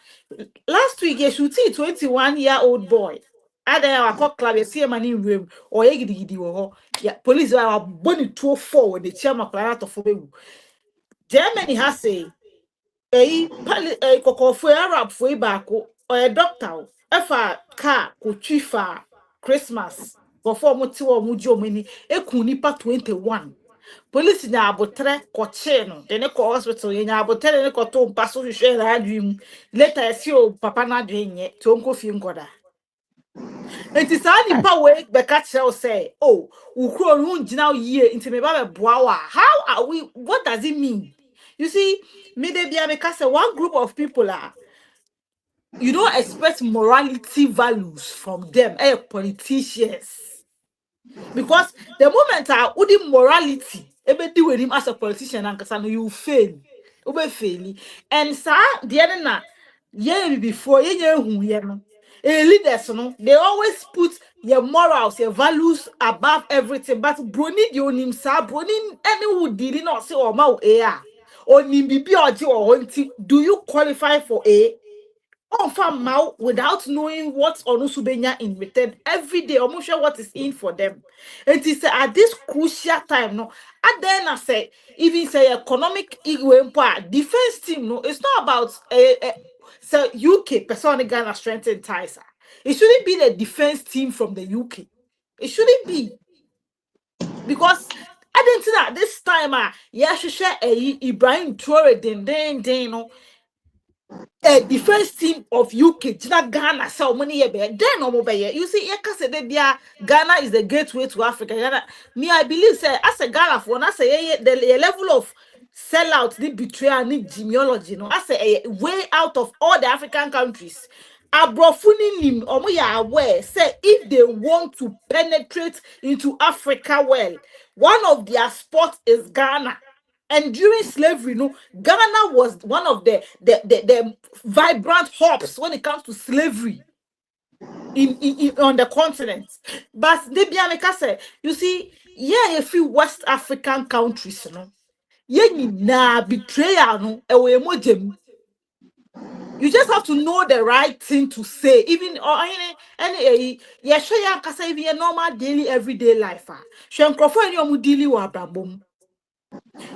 Last week you shoot 21-year-old boy ada wa call club see man in room or yegidi wo yeah police are boni 2-4 when the chairman clara to for Germany has say kokofo Arab for baako or a doctor efa car ko twifa Christmas before mo ti wo mo jomani ekun nipa 21. Police nya abotre koche no de ne ko hospital nya abotre ne ko to paso hwehwe na adwim later see o papa na adwenye to nko fi nkoda enti sa ni pa we be ka kire say oh ukro no ngina yie enti me ba be boa wa how are we, what does it mean? You see me dey bia make say one group of people are, you don't expect morality values from them politicians. Because the moment I would morality, ebe do with him as a politician and you fail. Ube fail. And sir, the other na before leaders no, they always put your morals, your values above everything. But broni di onim sa broni any who did not say or ma ea or nimbibi or do you qualify for a on farm mouth without knowing what's on Usubenya in return every day, almost sure what is in for them. And it is at this crucial time, no, and then I say, even say economic defense team, no, it's not about so UK person Ghana strengthen ties. It shouldn't be the defense team from the UK. It shouldn't be. Because I didn't see that this time, yeah, she share Ibrahim Traore, then, no. A defense team of UK, Ghana, so many years then over here. You see, Ghana is the gateway to Africa. Ghana, me, I believe, say, as a Ghana for I say the level of sellout, the betrayal, the genealogy, no, I say a way out of all the African countries. Abrofuni nim omoya aware say if they want to penetrate into Africa well, one of their spots is Ghana. And during slavery, no, Ghana was one of the vibrant hubs when it comes to slavery in on the continent. But you see, yeah, a few West African countries, no, na betrayal, no, you just have to know the right thing to say, even or any yeah, sure ya kasa even a normal daily everyday life. Shem crofo any omu dili wa brabom.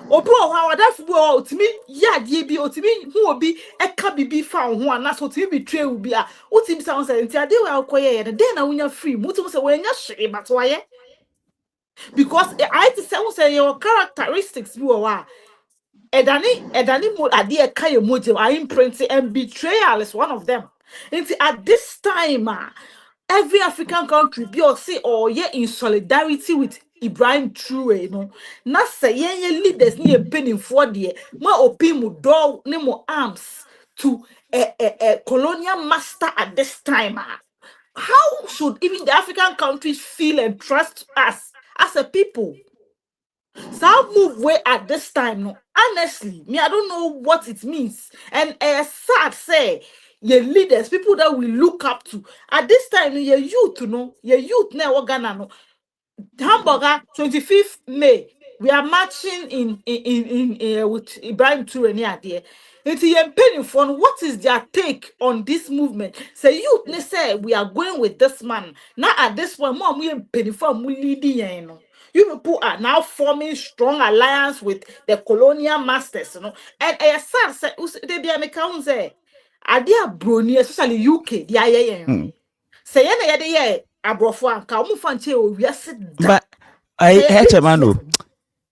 Obi how that football otimi ya die bi otimi hu obi eka bibi fa ho ana so otimi betray obi a otimi sound say ntia dey we akoye ye dey na unya free mutum say we nya hwere but waye because I to say your characteristics bi wa edani mo ade eka ye mojem I imprint and betrayal is one of them. Into at this time every African country be or say or yeah in solidarity with Ibrahim Traore, no. Na say ye leaders ni penny for the ma open mu door ni mo arms to a colonial master at this time. How should even the African countries feel and trust us as a people? So move way at this time, no. Honestly, me I don't know what it means, and sad say your leaders, people that we look up to at this time, your youth, no, your youth now Ghana, no. Hamburger 25th May. We are marching in with Ibrahim Traore near there. It's for what is their take on this movement? Say you they say we are going with this man. Now at this point, mom we penny for we leading you know. You people are now forming strong alliance with the colonial masters, you know. And son say they be American say are they brony, especially UK, the say yeah abrofo anka omo fanche o wiase da but I hetmano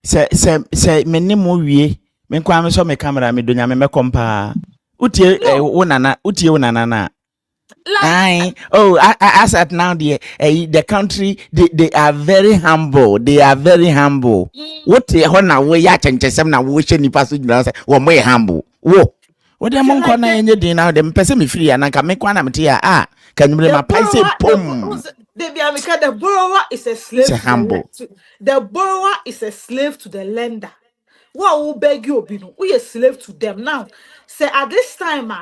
say menni mo wie me kwa me so me camera me donya me kompa utie wonana na like, as at now the country they are very humble. What na we ya chenchesem na wo hwe nipa so nyina say wo mo humble wo dem nko na enye din na dem pese me free na ka me kwa na mete ya kanyumre ma panse pom. The borrower is a slave. It's humble. The borrower is a slave to the lender. What will beg you be no? We a slave to them now. Say at this time,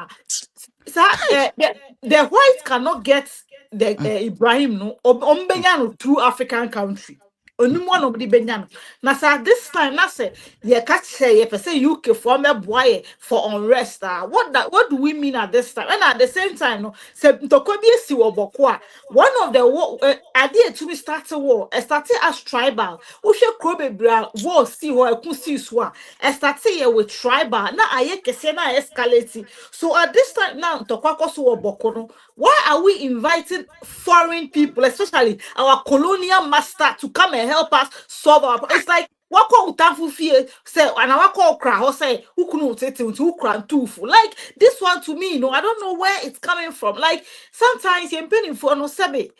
the white cannot get the Ibrahim no Ombenya through African country. Only one of the Benyan. Now, at this time, I say, yeah, catch say, if I say UK for me boy for unrest. What do we mean at this time? And at the same time, no, say, Tokobi si wobokwa. One of the idea to me start a war, started as tribal. Ushe Krobe Bra, war, see what I could see swa. Started here with tribal. Now, I kesena escalating. So at this time now, Tokako so woboko. Why are we inviting foreign people, especially our colonial master, to come and help us solve our? It's like what call Utafu fear say, and I call cry or say who couldn't who cry tufu. Like this one to me, I don't know where it's coming from. Like sometimes you're paying for no sabe.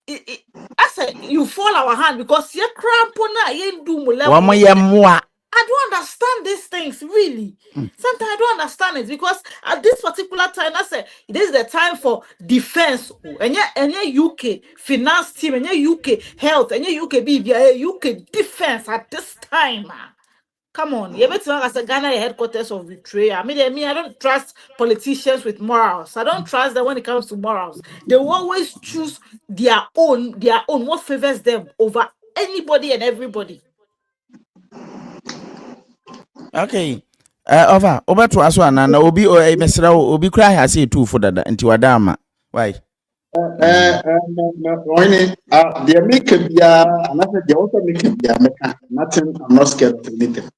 I said you fall our hand because you're crampona, you do level. I don't understand these things really. Sometimes I don't understand it because at this particular time, I say this is the time for defense. And yeah, UK finance team, and yeah, UK health, and yeah, UK BBI, UK defense at this time. Come on, you better as a Ghana headquarters of betrayal. I don't trust politicians with morals. I don't trust them when it comes to morals. They will always choose their own, what favors them over anybody and everybody. Okay. Over to us one and obi or a mesra obi cry has say two for that into Adama. Why? They make another, they also make nothing. I'm not scared of anything.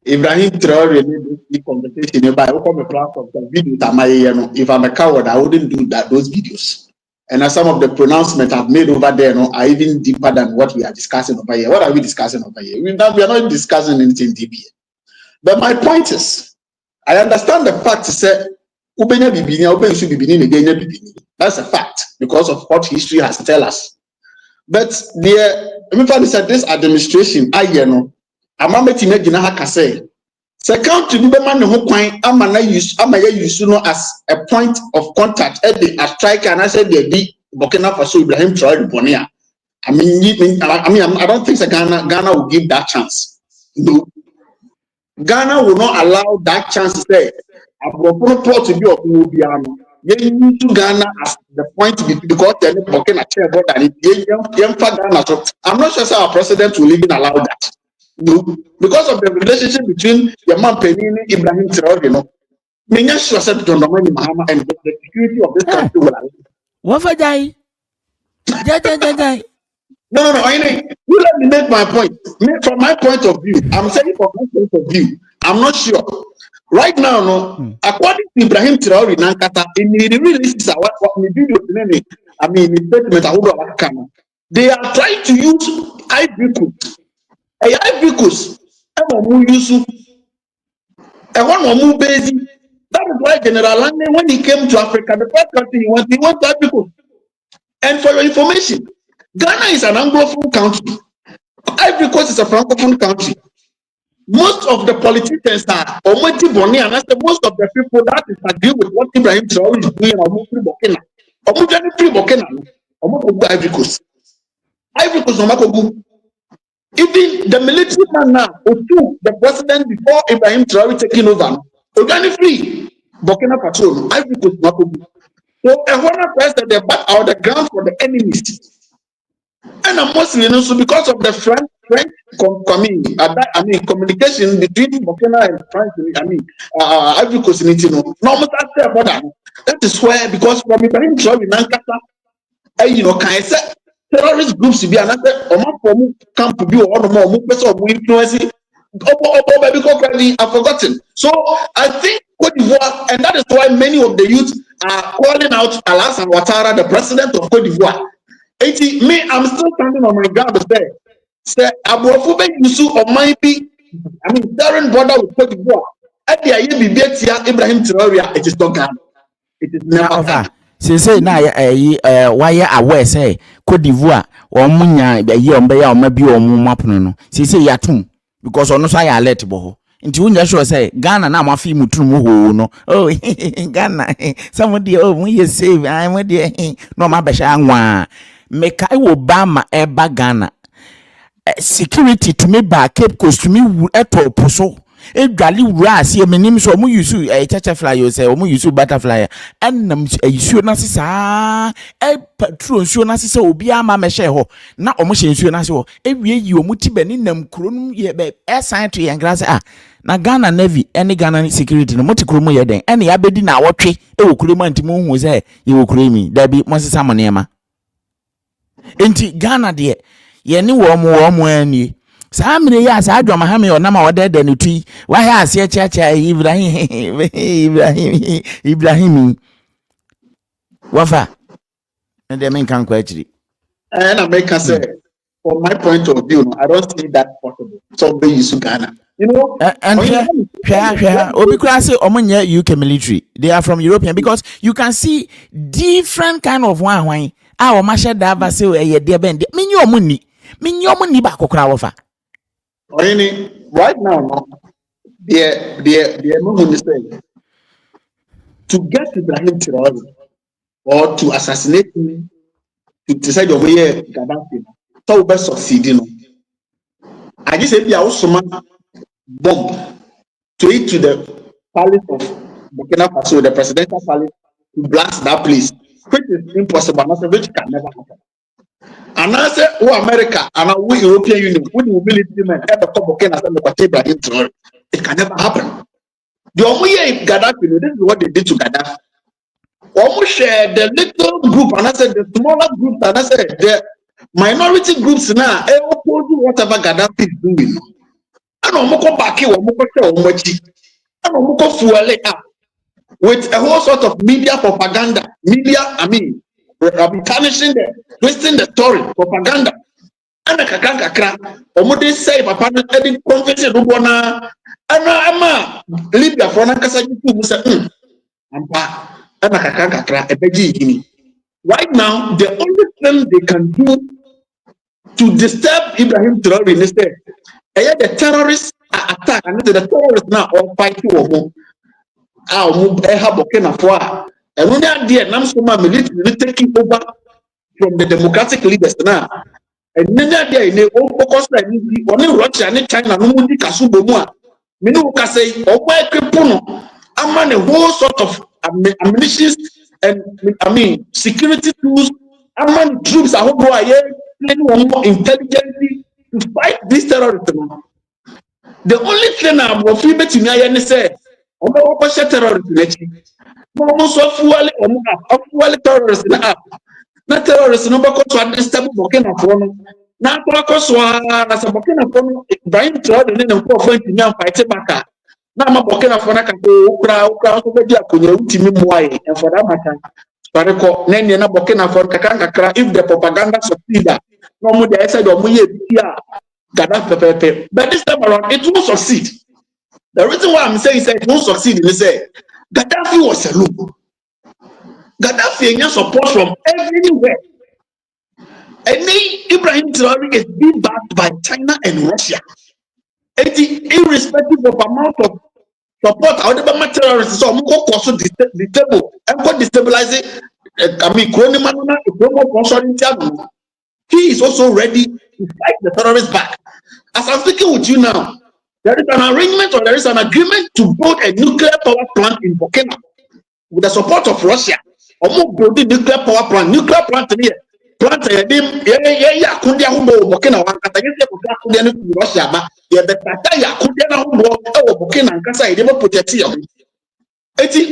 Ibrahim Traore made the conversation about open a platform for videos. If I'm a coward, I wouldn't do those videos. And some of the pronouncements I've made over there are even deeper than what we are discussing over here. What are we discussing over here? We are not discussing anything deep here. But my point is, I understand the fact that that's a fact because of what history has tell us. But the said this administration, second to be man who point as a point of contact a striker, and I said the Burkina Faso Ibrahim Traore Bonia. I don't think Ghana will give that chance. No. Ghana will not allow that chance to say report to be of Nubiano. You need to Ghana as the point because then Burkina Faso. I'm not sure our president will even allow that. No, because of the relationship between the man Penini Ibrahim Traore, many sure said to Mahama and the security of this country will allow. What for die? No. You let me make my point. From my point of view, I'm saying from my point of view, I'm not sure. Right now, according to Ibrahim Traore Nankata, in the releases, statement, they are trying to use Ivory Coast. Ivory Coast, one basic. That is why General Lange, when he came to Africa, the first country he went to Ivory Coast. And for your information, Ghana is an Anglophone country. Ivory Coast is a Francophone country. Most of the politicians are Ometi Boni, and that's most of the people that disagree with what Ibrahim Traore is doing on Burkina. Ivory Coast. Ivory Coast, even the military man now, who took the president before Ibrahim Traore taking over, organic free Burkina Faso, Ivory Coast, so a one person they back out the ground for the enemies. And mostly also because of the French communication between Burkina and France, Ivory Coast, that is where, because from Ibrahim Traore Nankata, can I say terrorist groups to be another camp to be one more person influencing. I've forgotten. So I think Cote d'Ivoire, and that is why many of the youth are calling out Alassane Ouattara, the president of Cote d'Ivoire. I'm still standing on my ground to say Abuafube Yusu or might be, Darren border with Cote d'Ivoire. At the IAB Ibrahim Traore, it is not Ghana. It is never Ghana. Say na why aware say Cote d'Ivoire or munya ye on beya or maybe or mapuno no say yatum because ono say alert bo nti wunya sure say Ghana na mafi mutrum ho no oh Ghana somebody oh we you save I we dey no ma besha anwa meka Obama eba Ghana security to me back Cape Coast to me eto poso edwale wura ase menim so omu use church you say omu use butterfly enam isuo na sesa patrol nsuo na sesa obi ama mehye ho na omu hye nsuo na se ho ewie yi omu ti bani nam kuro num ye be Sanitary yangrase na Ghana Navy any Ghana security no moti kuro mu ye den ene ya bedi na awotwe ewo kuro mu antimo hu se ye wo kuro mi da bi mo sesa mo nema enti Ghana de ye ni wo mo ani sa mine ya sa adwa mahame o na ma wodede ne tui wa ha ase chiacha Ibrahim wafa and dem kan kwa chiri and I make say from my point of view I don't see that possible so be use Ghana and obi kura say omonye UK military they are from European because you can see different kind of one o ma she da ba say e de bend menye omuni ba kokora wofa right now the say to get Ibrahim Traore or to assassinate him to decide over here Gaddafi so we succeed I just say be bomb to the palace of Burkina Faso, the presidential palace, to blast that place, which is impossible, which can never happen. And I say, America and we European Union, we the military men, ever come Burkina Faso, it can never happen. The only Gaddafi, this is what they did to Gaddafi. Almost share the little group, and I said the smaller group, and I said the minority groups now, oppose whatever Gaddafi is doing. And omoko baki omoko se omochi and omoko fuele up with a whole sort of media propaganda tarnishing twisting the story propaganda and a kakra omo say papa no edin convention no bona ama Libya for na kasa jitu musa ampa and a kakra ebeji gini. Right now the only thing they can do to disturb Ibrahim Traore instead the terrorists attack and the terrorists now all fighting Burkina Faso and when they are there now so military taking over from the democratic leaders now and then they are there in the focus like only Russia and China no mundi kasubo mu a me no ka say obo ekwepuno ama a whole sort of ammunition and security tools ama troops are who are here more intelligently to fight this terrorism. The only thing I'm going to say, I'm going to say terrorism. Almost fuel terrorists now. Not terrorists, no because to understand Burkina Faso. Now, because as a Burkina Faso, Ibrahim Traore and then point to fight back. Now, I'm Burkina Faso can go Ukra, and for that matter, if the propaganda succeeds, no more the side of Gaddafi, but this time around it won't succeed. The reason why I'm saying it won't succeed is that Gaddafi was a loop. Gaddafi has support from everywhere. And Ibrahim Traore is being backed by China and Russia. Irrespective of amount of support, however terrorists so also disable and destabilize he is also ready to fight the terrorists back. As I'm speaking with you now, there is an arrangement or there is an agreement to build a nuclear power plant in Burkina with the support of Russia. Almost building nuclear power plant. Nuclear plant here. Plant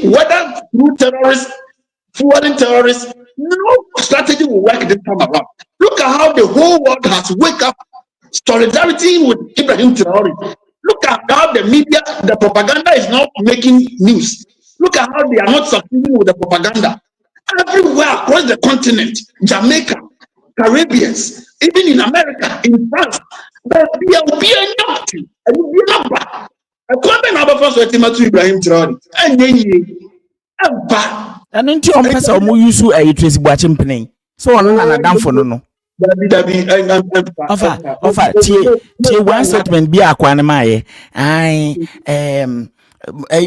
whether through terrorists, fueling terrorists, no strategy will work this time around. Look at how the whole world has wake up solidarity with Ibrahim Traore. Look at how the media, the propaganda is not making news. Look at how they are not succeeding with the propaganda. Everywhere across the continent, Jamaica, Caribbeans, even in America, in France, there will be nothing. There will be number. A comment about first to Ibrahim Traore. And into on person who use a trace watching penny. So on an down for no. Offer one statement be a quanamaye.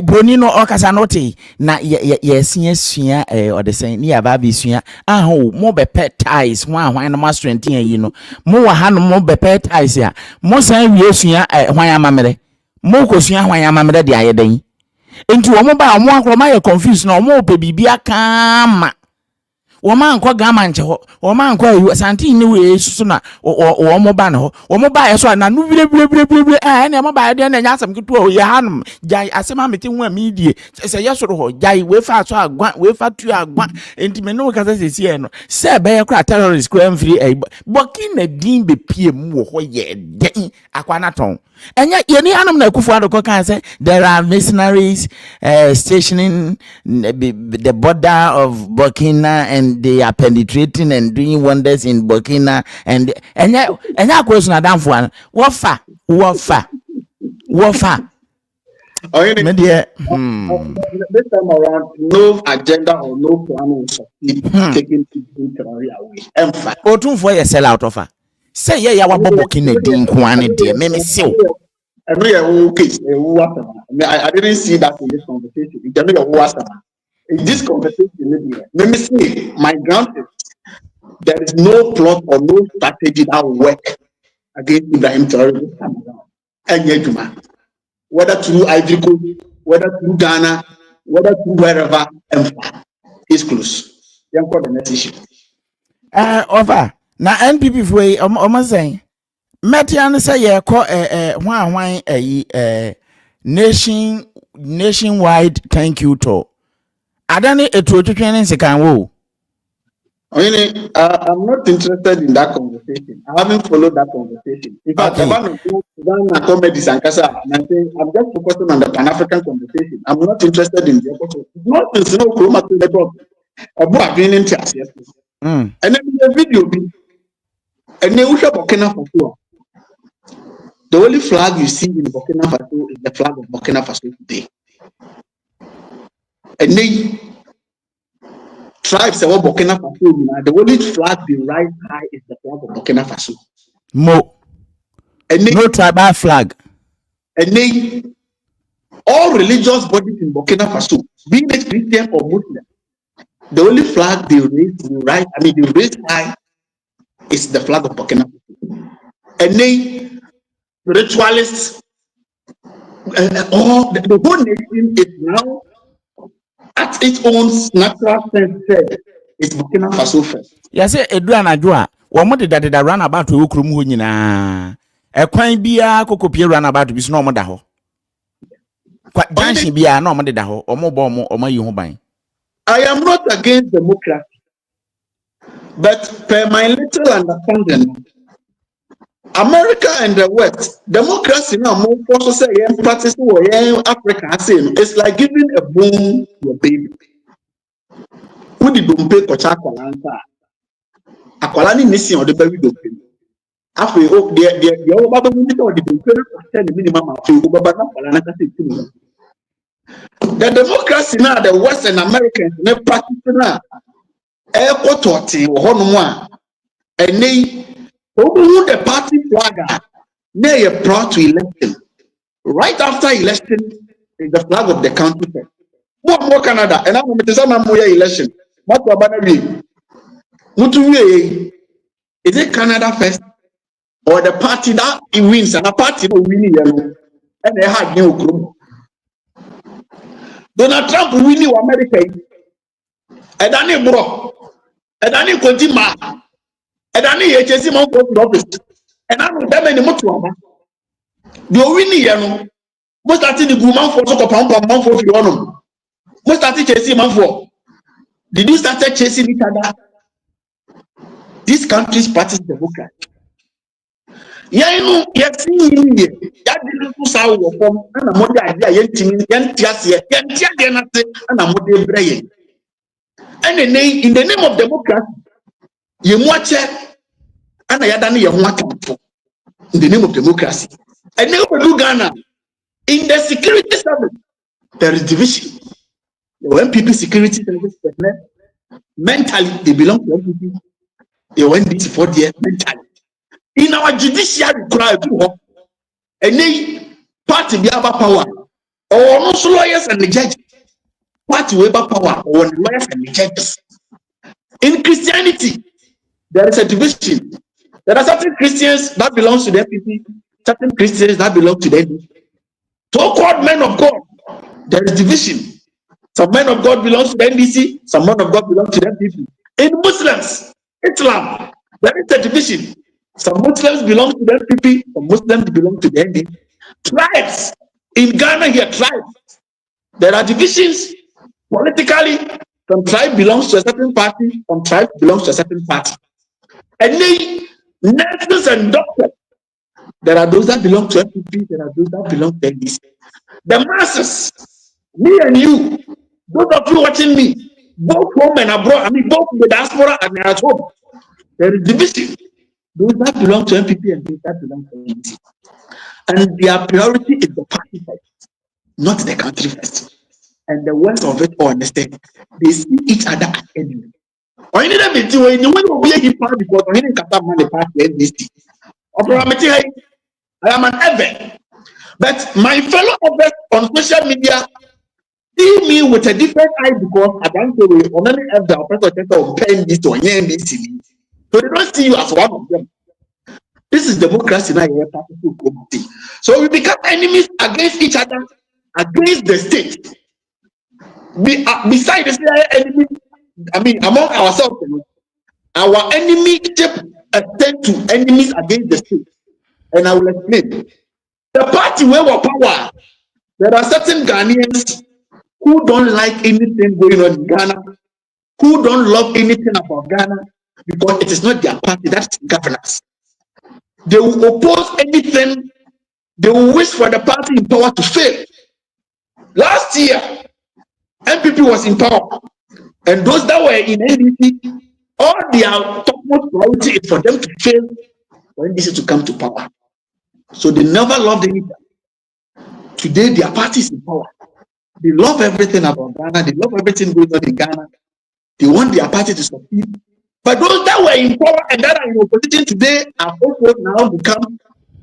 Broni no okasa note na yesua or the saying near baby sua aho mo be pet ties hwan no master yi no mo wa ha no mo be pet ties ya mo san wie sua hwan amamere mo ko sua hwan amamere de ayedan enti wo mo ba mo akroma ye confused na mo pe bibia kama woman kwa gama nche ho woman kwa yu santi ni we susu na wo mo ba na ho wo mo ba so na nu bile na mo ba de na nya asam kitu o ye hanum jai asema meti hu amidie se ye so ho jai we fa so agwan we fa tu agwan enti me no ka se sie no se be ye kra terrorist kwa mfiri bokin na din be pie mu wo ho ye den akwa na ton enya ye ni hanum na kufu adoko kan say there are mercenaries stationing the border of Burkina and they are penetrating and doing wonders in Burkina and enya question adam for wofa Oh, you know, media this time around, no agenda or no plan will succeed taking Traore away. Emphasis. otun for you sell out of her say ya wa Burkina din kwane de me sew I know your case. I didn't see that in this conversation. In this conversation, let me say, my ground is there is no plot or no strategy that will work against Ibrahim Traore this time around. And yet, whether through Ivory Coast, whether through Ghana, whether through wherever, is close. Then call the next issue. over na NPP for o saying Metian say ye call hwan nationwide thank you to adani etu otwetwen nsekan wo I'm not interested in that conversation. I haven't followed that conversation. In fact, Okay. I'm comedies and Kasa, and I'm saying I'm just focusing on the Pan-African conversation. I'm not interested in the opposite. Not in no chroma to the top. About being in chess, yes. mm And then the video, and then we have Burkina Faso. The only flag you see in Burkina Faso is the flag of Burkina Faso today. And then tribes of Burkina Faso, the only flag they rise high is the flag of Burkina Faso. mo And then, no tribal flag and then all religious bodies in Burkina Faso, being it Christian or Muslim, the only flag they raise high is the flag of Burkina Faso. And then ritualists, all the whole nation is now at its own natural sense said it's Burkina Faso first. ya say edu anadwo a wo mo de da run about wo krom ho nyina ekwan bia kokopie run about bi so no mo da ho kwa junction bia na mo de da ho o mo bo mo yi ho ban I am not against democracy, but per my little understanding, America and the West, democracy now more also say practice Africa. It's like giving a bone to a baby. Who did don't pay kocha kwalanta? Akwalani nisi or the baby don't pay. After the over the minute or the don't pay minimum of $2. The democracy now, the Western Americans, they practice now. Airport torting or one, and they who the party flag they are brought to election. Right after election is the flag of the country. More Canada, and I'm going to say I'm election. What about me? Is it Canada first or the party that it wins and a party will win yellow and they had new group? Donald Trump will win America. And then bro, and then continue. And then he chase him out of the office. And I don't have any more to the winning yellow. Most started the woman for so pound for Fionum. Most started chasing man for. Did you start chasing each other? This country's party democrat. Yeah, you know, yes, that didn't sound from and a mother idea, and a mother brain. And in the name of democracy, you watch it, and I had done in the name of democracy. And now we Ghana. In the security service, there is division. The MPP security service, mentally, they belong to MPP. They went this for the mentally. In our judiciary, and they party the other power, or also lawyers and the judges. What way about power or lawyers and the judges? In Christianity, there is a division. There are certain Christians that belong to the FPP, certain Christians that belong to the NDC. So-called men of God, there is division. Some men of God belong to the NDC, some men of God belong to the FPP. In Muslims, Islam, there is a division. Some Muslims belong to the FPP, some Muslims belong to the NDC. Tribes, in Ghana here, tribes, there are divisions politically. Some tribe belongs to a certain party, some tribe belongs to a certain party. And then nurses and doctors, there are those that belong to FPP, there are those that belong to NDC. The masses, me and you, those of you watching me, both home and abroad, both the diaspora and at home, there is division. Those that belong to NPP and those that belong to NDC. And their priority is the party first, not the country first. And the worst of it all, understand, they see each other as enemies. Or you need them to when you will be a hip hop because you didn't cut up money past the NDC. I am an ever. But my fellow others on social media see me with a different eye because I don't say we only have the oppressor of paying this or NDC. So they don't see you as one of them. This is democracy now. So we become enemies against each other, against the state. Besides the enemy, among ourselves, our enemy extend to enemies against the state. And I will explain. The party where we power, there are certain Ghanaians who don't like anything going on in Ghana, who don't love anything about Ghana, because it is not their party that's governance. They will oppose anything, they will wish for the party in power to fail. Last year, MPP was in power, and those that were in NDC, all their topmost priority is for them to fail for NDC to come to power. So they never loved anything. Today, their party is in power. They love everything about Ghana. They love everything going on in Ghana. They want their party to succeed. But those that were in power and that are in opposition today are also now become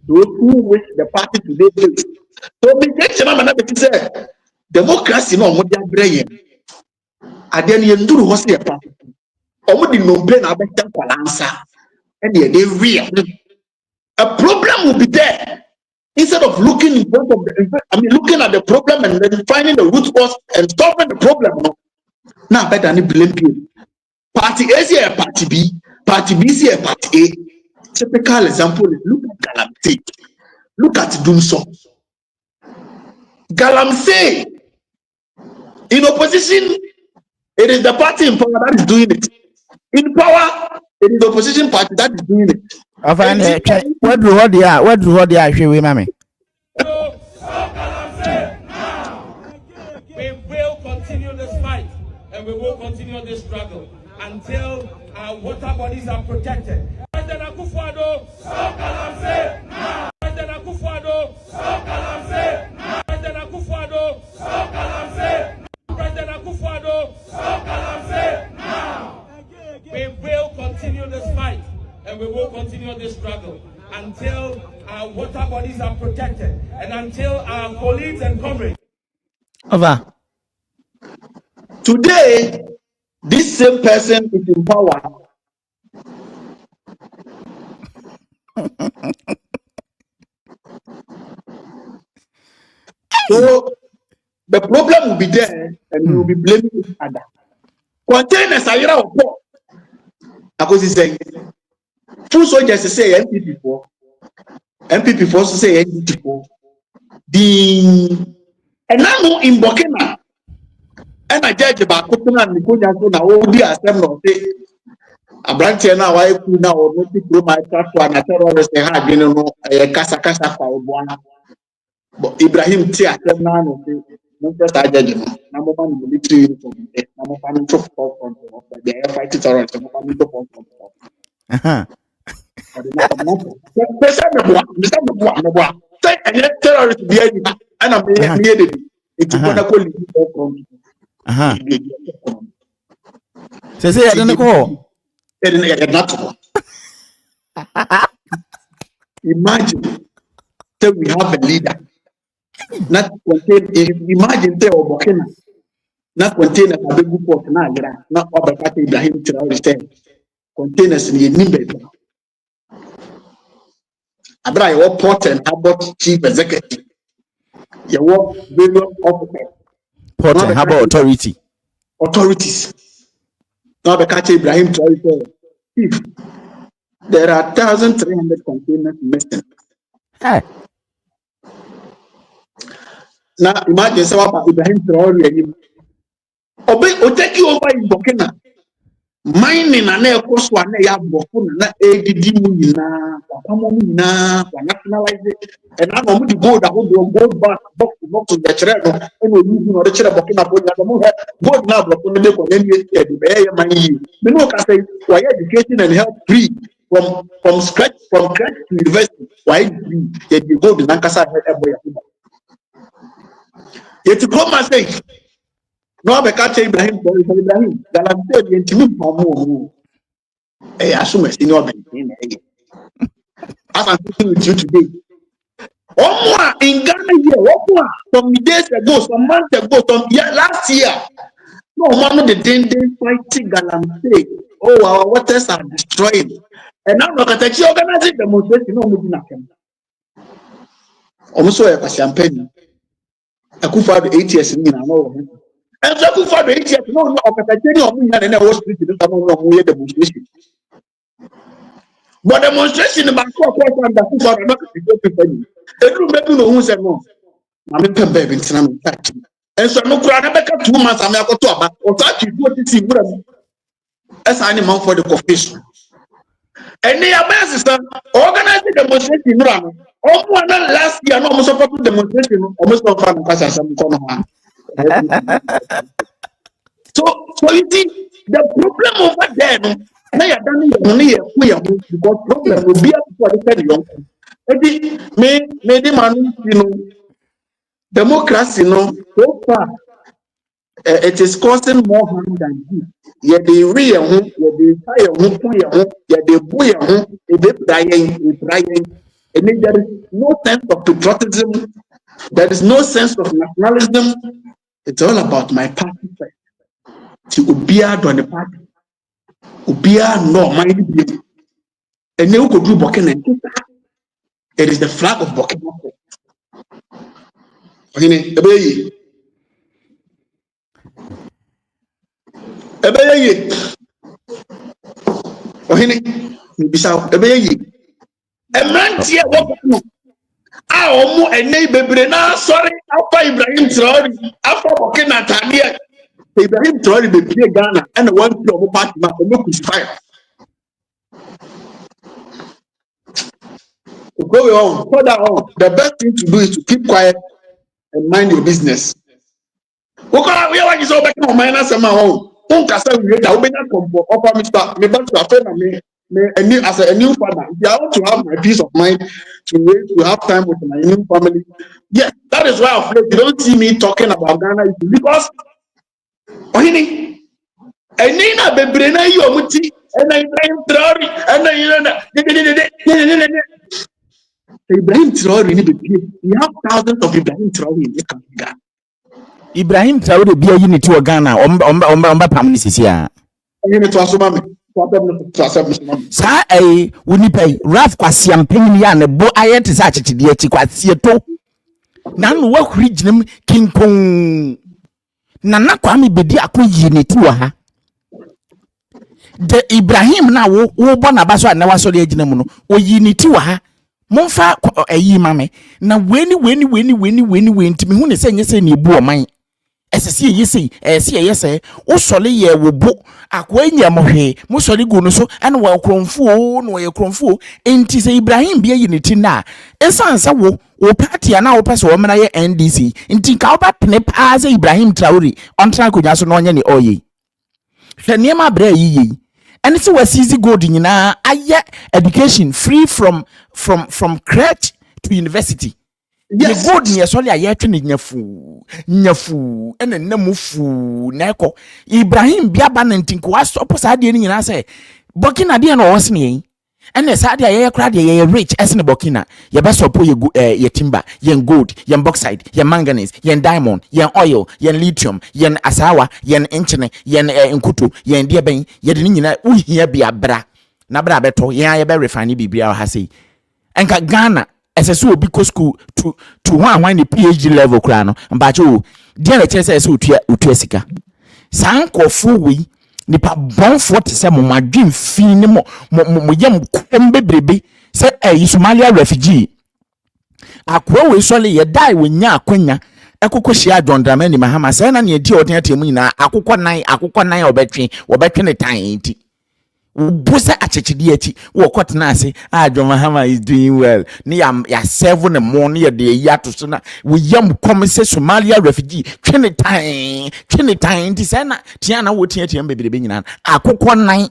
those who wish the party today fails. So we take say democracy no mo dia brain. Ade ne nduru ho se party. Omo di no brain abeta kwalansa. And they real. A problem will be there. Instead of looking in front of looking at the problem and then finding the root cause and solving the problem. Now better than blame people. Party A is here, party B, party B is here, party A. Typical example is look at Galamsey. Look at Dumso. Galamsey, in opposition, it is the party in power that is doing it. In power, it is the opposition party that is doing it. What do you actually remember? We will continue this fight and we will continue this struggle until our water bodies are protected. President Akufo-Addo, stop Galamsey now! President Akufo-Addo, stop Galamsey now! President Akufo-Addo, stop Galamsey now! President Akufo-Addo, stop Galamsey now! We will continue this fight and we will continue this struggle until our water bodies are protected and until our colleagues and comrades. Over. Today, this same person is in power. So the problem will be there and we will be blaming each other. Containers are here of war. Because he's saying, two soldiers say MPP for, MPP for say NDC for. And now in Burkina, and I judge about Kutuna and Nikoja so now all the assembly say a branch now I could now or not to my platform and terrorists they had been a casa for one. But Ibrahim Tia now no just I judge number one military uniform, number one from the air fighting terrorists, number one from say and terrorists behind and I'm needed. It's gonna call you. Say I don't go. Imagine that we have a leader Not contain, imagine there or Burkina, not contain a big port Nagra, not over Ibrahim Traore said, containers in Nimbe. Abra your port and about chief executive. You work various officers. Port and Harbour Authority. Authorities. Now the catch Ibrahim Traore said, if there are 1,300 containers missing. Hey. Now imagine someone Ibrahim Traore will take you over in Burkina. Mining and air cost one ya Burkina na ADD na nationalize it. And I'm going to go the whole gold box to the Cherno and we use no Richard Burkina gold now Burkina de Colombia money. Me no can say why education and health free from scratch to university. Why free? You go to Nankasa everywhere. Yet come and say no, I can't say Ibrahim. That I'm telling you, intimate more. I assume it's in your brain. As I'm speaking with you today. Oh, in Ghana, here, some days ago, some months ago, last year. No, one of the danger fighting Galamsey. Oh, our waters are destroyed. And now, look at the organizing demonstration. No, we didn't. Almost a champagne. I could find 8 years in Ghana. And so for the 8 years, no, and I was demonstration. But demonstration about 4 and the people are not going to know who said no. I'm a baby, and so no crowd 2 months. I'm going to talk or touch you to see as animal for the confession. And they are best organizing demonstration. Almost last year, almost a demonstration, almost no fun because I'm going So you see, the problem over there, because problem will be for the young. Maybe man, democracy, so far, it is causing more harm than good. Yet the real home, the and there is no sense of patriotism, there is no sense of nationalism. It's all about my party first. To Ubia on the party. Ubia no mind be. And you could do Burkina. It is the flag of Burkina. Sorry, after Ibrahim Traore, after Burkina Faso. Ibrahim Traore be play Ghana and the one play on party man no fire. Go on, further on. The best thing to do is to keep quiet and mind your business. Okay, we are like so back on minus a man. Unkasa we that we not come for offer me back to a friend me as a new father. If I want to have my peace of mind to have time with my new family. Yes, that is why I'm afraid you don't see me talking about Ghana because and Nina Bebrena you muti and Ibrahim Traore and Ibrahim Traore we have thousands of Ibrahim Traore in this country. Ibrahim Traore be a unit to Ghana omba pamnisisia. Sa Winnipeg Raf Kwasiam Penya ne bo ayet sa chechide chi kwasieto na no wa region King Kong Nana Kwame bedi akọ unity wa ha de Ibrahim na wo bo na baso na waso le agina mu no o unity wa ha momfa ayi mame na weni ntimi hu ne se nyese ne ebu oman esese yesi yese wo sole ye wo bo akwa nya mohwe mo sole gu no so ana wa kromfuo no ye kromfuo enti se Ibrahim bia unity na esansa wo party na wo pese wo mena ye NDC enti ka wo ba pene pa ze Ibrahim Traore ontra konya so no onye ne oyi hwe niam abra yiyi ene se wasizi gold nyina aye education free from crèche to university. Yes. The gold ni esole aye twe ne nyafu ene namufu na ekọ Ibrahim bia ba na ntinko wa stop sa de nyina se Burkina de na wo sene And the side ye crowd ye rich as in the Burkina, ye best support ye timber, yen gold, yen bauxite, yen manganese, yen diamond, yen oil, yen lithium, yen asawa, yen enchine, yen inkutu, yen diaben, ye dinina here be a bra. Nabra beto, yen ye be refine bibia hasi. Enka Ghana as a so big school to one the PhD level crano, but you dear chess as utuesica. Sanko fuwi nipa bon 47 mo adwin fi ni mo yam bebrebe say Somalia refugee akwa we sole ye die we nya akwanya ekoko hia John Dramani Mahama say na ne di odin atemu nyina akokọ nan obetwe ne tan enti busa achechidi achi wo kwat na ase John Mahama is doing well ni ya 7 morning ye de ya to so na we yam come say Somalia refugee twene tan nti say na tia na wo tia bebrebe nyina akokọ nan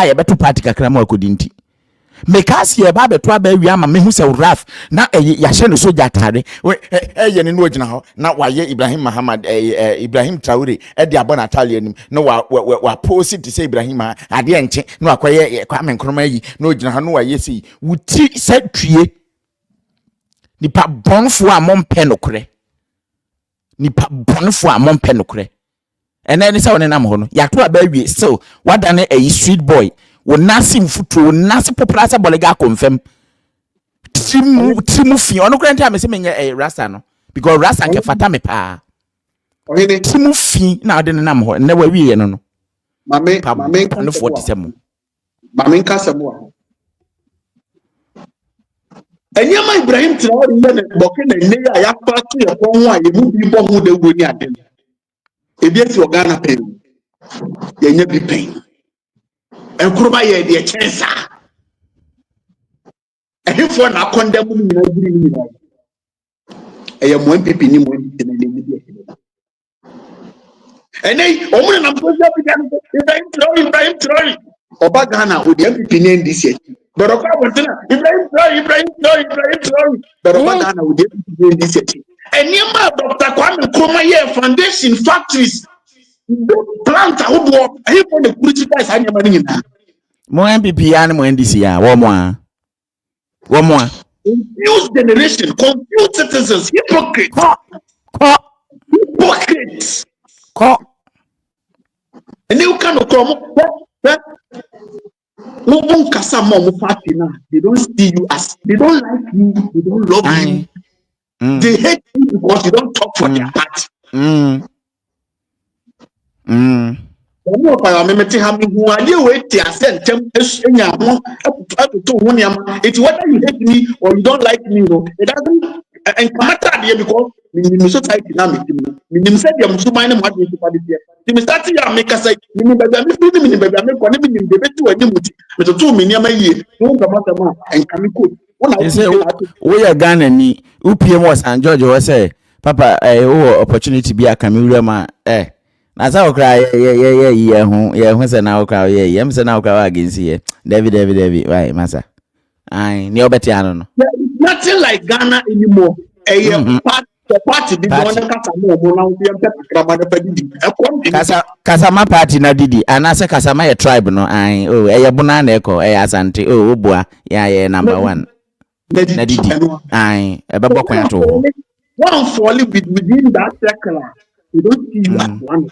ye beto party kakra ma akodi nti mekasi ye ba beto aba wi ama mehu se raf na ya hye no soja tare ye ne no ogina ho na wa ye Ibrahim Muhammad Ibrahim Traore de abona Italia nim na wa post to say Ibrahim ade enche na akoye Kwame Nkrumah yi na ogina ho na wa ye sei wuti se tue nipa bonfo a mompe nokre nipa bonfo a mompe nokre ene ne se wona nam ho no ya to aba wi still wadane street boy wo nasi mfuto wo nasi populasa bolega confirm timu fi ono kran time se menye rasta no because rasta nke fata me pa Ohene timu fi na ade ne nam ho ne wa wiye no mame no 47 mame nkasamo Enyama Ibrahim Traore ne boke na ne ya patu ye ko a ye mu bi bo hu de wo ni ade ebi esi Ghana pen ye nya bi pen Nkrumah ye de chensa ehifo na condemn ni na giri ni na eye mo MPP ni mo NDC na ni bi enei omu na mpoja bi kan Ibrahim Traore oba Ghana o de MPP ni NDC but oka bontena Ibrahim Traore but oba Ghana o de MPP ni NDC enyama Dr. Kwame Nkrumah ye foundation factories plant ahodo ehifo na Politicized anyama ni na mo MPP ya ne mo NDC ya wo mo a confused generation, confused citizens, hypocrites. And you cannot come. Party now. They don't see you as they don't like you, they don't love you. They hate you because you don't talk for their party. It's whether you hate me or you don't like me, it doesn't matter because in society now said you must mind what you start to make us say we are Ghana ni UPM was and George was say papa opportunity be a camera na sa okra ye hu se na okra ye se na okra against here David why masa ai ni obeti ano no nothing like Ghana anymore the party the one kasa mo na we am krama na padidi kasama party na didi anase kasama ye tribe no ai eye bona na eko asante obua ya number 1 na didi ai ebebo kwan to one fall within that circle you don't see you as one.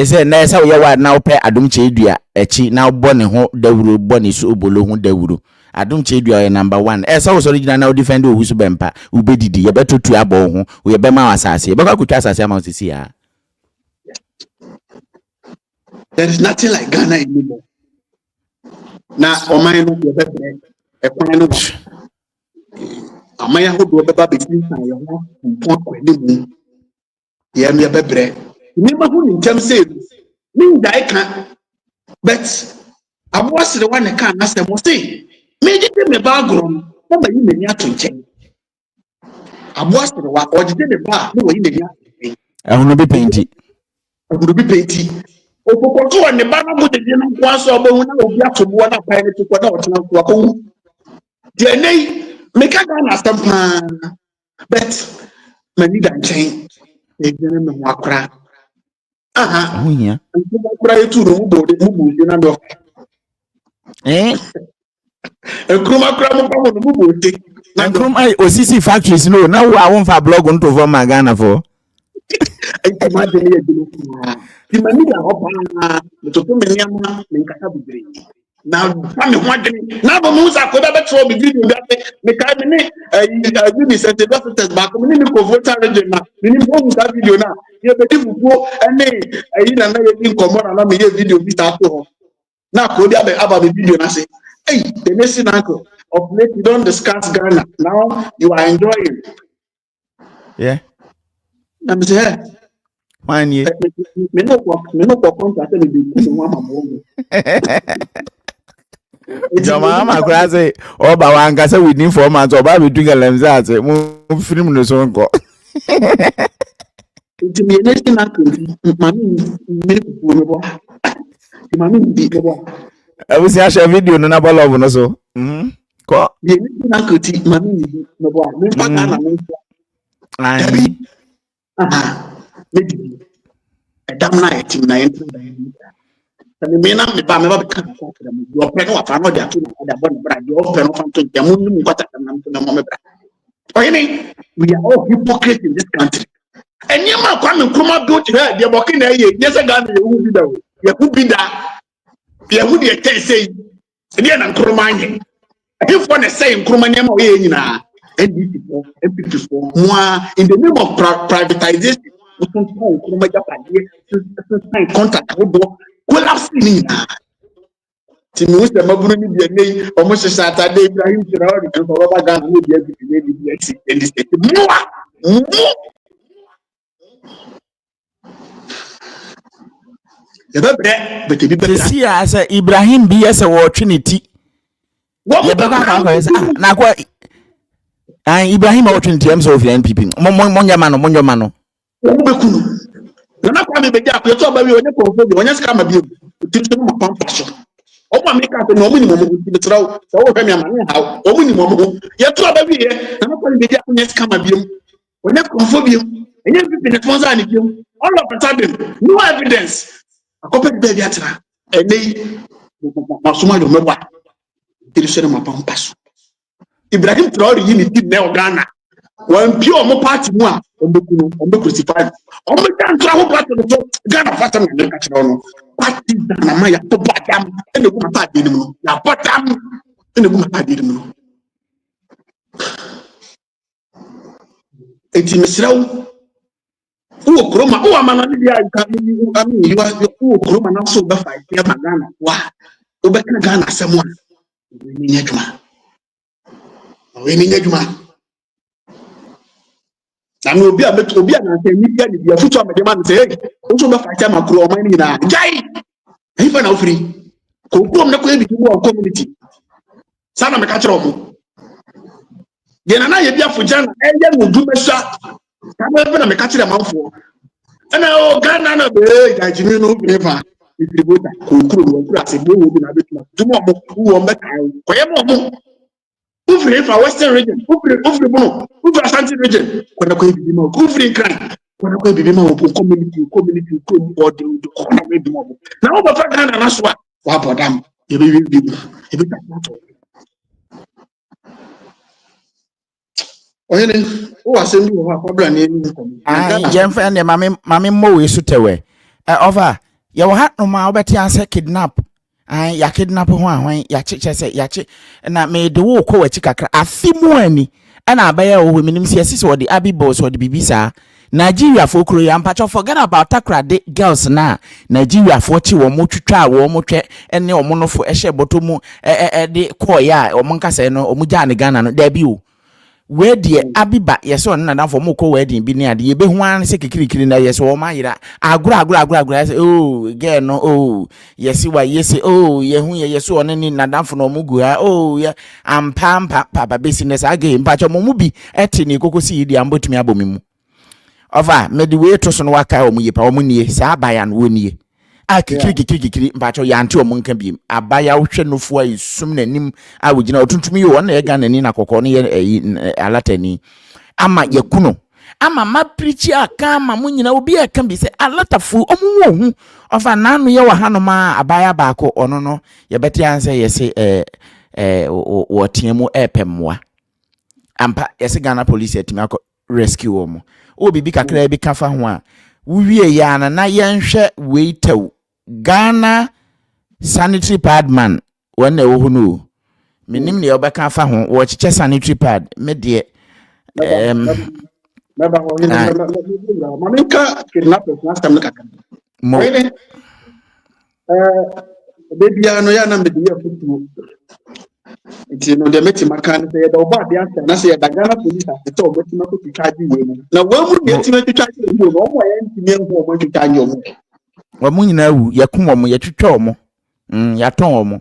Say na say we wa na ope adum chedua echi na bone ho dawuro bone su obolo ho dawuro adum chedua ye number 1 say we original na defend owu su bempa ubedidi ye betotu abo ho we be ma asase ye be kwa kutwa asase ama osisi ya. There is nothing like Ghana anymore. Na oman no ye bebre ekwan no amaya ho do beba betin san ye ho mpon kwani mu ye me bebre ni ma hu ni ntem say me dai kan but aboas the one kan na say mo say me gide me background na ba yi me ni ato nchen aboas the one o gide me ba na wo yi me ni ato ehunu bi painti opokoto ne ba na mo de no kwa so obo hu na obi ato bo na pa ne to kwa na o tena kwa ko de nei me ka na stampa but mani da nchen e gene me wakra hunya wakra etu no bo de mu bu na do Nkrumah kura mo pa mo no mo bote. Na Nkrumah osisi factories no. Now I won't for blog on to for Ghana for. Imagine ye dinu. Ti mani ya hopa to to me nyama me nkata bibiri. Na pa me ho adeni. Na bo mu sa ko da betro bi video da me ka me ni you said the doctors back me ni ko voter region na. Me ni bo mu da video na. Ye be di fufuo ene ayi na ye ni nkomo na me ye video bi ta to. Na ko di aba the video na say, hey, the nation uncle of late you don't discuss Ghana. Now you are enjoying. Yeah. I'm say, One year. me no contract me be ku no ama mo. Your mama cry say, oh, but one can say within 4 months or by doing a lens at film no so go. It's me nation uncle. Mami me ku no bo. Mami bi bo. I will see a video no na love no so. Ko. The nation uncle ti mami bi no bo. Me pa Ghana me. Ai. Me Adam na team na enter da yi. Sani me na me ba be kan ko kira me. Yo pe no afa no dia to na da bon bra. Yo pe no fan to dia mu mu kwata na mo me bra. We are all hypocrites in this country. And you ma kwa me Nkrumah built here, they working there ye. Yes Ghana ye hu bi da o. Ye ku bi da. Ye hu de tell say. Dey na Nkrumah ye. If one say Nkrumah nyama o ye nyina. NDC for MPP for in the name of privatization. We can call Nkrumah Japan contract with collapse ni na. Ti mi se maburu ni bi nei o mo sesa Saturday Ibrahim Traore kan so baba Ghana no bi abi ni bi exit in this state. Ya bebre but bi bebre. See as Ibrahim bi as a Trinity. Ya baba ka na kwa Ibrahim o Trinity am so of NPP. Monja mano. Wo be kunu. Na kwa me be ja ko to ba wi onye ko bi onye ska ma bi. Ti so mo pampa so. Omo America se no muni mo ti betraw so wo hwemi amane ha o muni mo ye to aba bi ye na ko be dia kunya scam abiem onye konfo biem enye pipi ne sponsor ani biem all of a sudden no evidence akope be bia tra enei masuma do meba ti so mo pampa so Ibrahim Traore yi ni team na Ghana wan pio mo party mu a ombe crucified ombe dan tra ho party no Ghana fata na ka kira no party na ma ya to badam ene ku mata de mu ya badam ene ku mata de mu eti mesraw wo kroma wo amana ni dia ka ni ami you are wo kroma na so be fight ya Ghana wa wo be kana Ghana asemo ni nyadwuma we ni nyadwuma na no obi a na say ni dia ni dia futu amede man say wo so be fight ya makro o man ni na jai ayi fa na ofiri ko krom na ko e bi wo community sana me ka kire omo ye na ye bia fujana enye no dumesha ka be na me ka kire manfo na o Ghana na be ga jimi no bi fa distributor ko krom wo kura se bo wo bi na be tuma dumo mo wo me ka ko ye mo ufiri fa western region ufiri bono ufiri Ashanti region ko na ko bi ma ufiri kran ko na ko bi ma wo community ko body ko na be bi mo na wo ba fa Ghana na so a wa bodam ye be ta to oyene o asem bi ho problem na eni ko Yemfa ne mame mo we so tewe over ye wo ha no ma obeti ase kidnap ya kidnap ho ahwan ya cheche se ya che na me de wo ko wachi kakra afimu ani na abaya wo minim se yesi so de abibos so de bibisa Nigeria for kro ya mpacho forget about takrade girls na Nigeria for chi wo mo twitwa wo mo twe ene o mo no fo ehye botomu de ko ya o mo nkasa no o mo ja ne Ghana no da bi o we de abiba yes on na for mo ko wedding bi ne ade ye be ho an se kikirikiri na yes o ma yira agura say oh girl no oh yes wa yes oh ye hu ye yes on ni na dan for no mugu ha oh ye ampa papa business again pa cho mo mu bi eti ni kokosi yi di ambotumi abomimu over me the way to so no waka o mu ye pa o mu nie sa abaya no nie kikiri mpacho ya anti o mu nka bi abaya wo hwe no fo ayi sum nanim a wogina otuntumi yo na ega nani na kokko no ye alatani ama yakuno ama ma preach aka ama mu nyina obi aka bi se alatafu o mu wo hu ofa nanu ye wa hanoma abaya baako ono no ye beti anse ye se o tiemu epemwa ampa yesi Ghana police etimi akọ rescue omo o bibi kakra bi kafa ho a wuwie ya na yenhwe weitew Ghana sanitary pad man wona wo hu no menim ne obeka fa ho wo chiche sanitary pad me de Maminka kidnappers na stamina kaka. mo Baby ano ya na mede ya futu. Nti no de meti makan say da oba de answer na say da Ghana police at all meti mako twaji we no. Na wo mu de timi twaji we no mo ya ntimi enhu o mo twaji o mo. Wa mu nyina wu yakum o mo yatwitwa o mo. Ya ton o mo.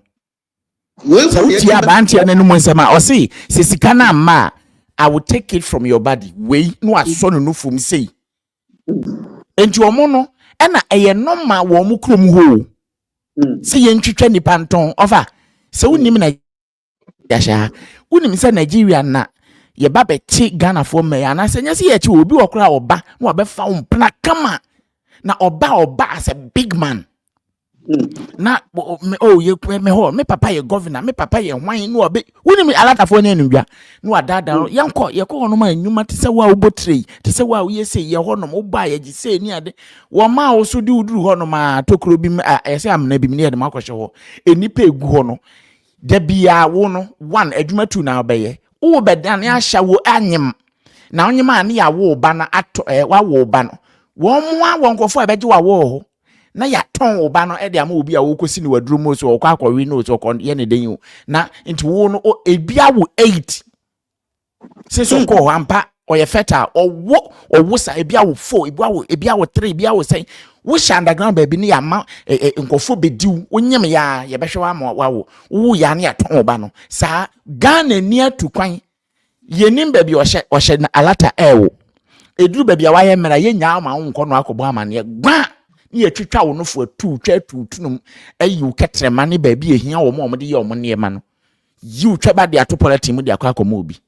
We ti abanti na no mo nsema o say sesika na ma I will take it from your body. We no aso no fum say. Enti o mo no e na eye no ma wo mo krom ho. Se ye ntwitwa nipa nton ofa. Se wonim na yasha. Wonim se Nigeria na ye ba be ti Ghana for me ana se nya se ye chi obi okra oba na obefa umpna kama na oba as a big man. Na ye me ho me papa ye governor me papa ye hwan no obe woni me alata fo na nudwa no adada yanko ye ko hono ma anwuma te se wa obotre te se wa ye se ye hono mo ba ye gise ni ade wo ma wo so di uduru hono ma tokro bi ye se amna bi ne ye de makohye ho enipa egu hono da bia wo no one adwuma tu na obeye wo bedan ya hya wo anyem na onyema ne ya wo ba na ato wa wo ba no wo mo wonkofo abeje wa wo ho na ya ton oba no e de ama obi a wo kosi ni waduro mo so okwa akọwe no so kon ye ne den yo na nti wo no ebia wo 8 se so ko ampa oye feta owo sa ebia wo 4 ebia wo 3 ebia wo 6 wo sha underground baby ni ama nkofo bediw onyem ya ye behwe wa ma wo ya ne ya ton oba no sa Ghana ni atu kwan yenim baby ohye na alata ewo eduru baby a wa ye mera ye nya ama wo nko no akobo amane gba ye twitwa wo no fo atu twa tutunum ayi wo ketrema ne ba bi ehia wo mo de ye wo ne ma no yi twa ba de atopora timu de akwa akoma obi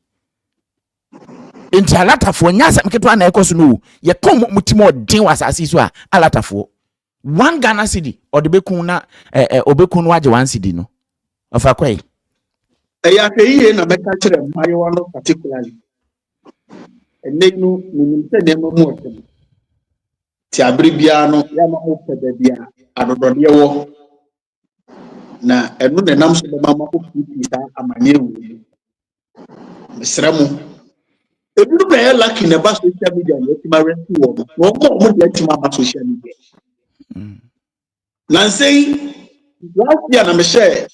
enti alatafo nya asem ketwa na ekoso no ye kom mutimo den wasase so a alatafo one Ghana cedi odebekun na obekun no age one cedi no ofa kwai Ya hweye na beka kire mayewa no particularly. Enenu nim se dem mu otem. Ti abribia no ya ma o pede bia adodode wo na enu ne nam so mama o puti sa amane wu misramu ebiru be lucky na ba social media no ti ma resi wo no mo de ti ma ba social media na say last year na me share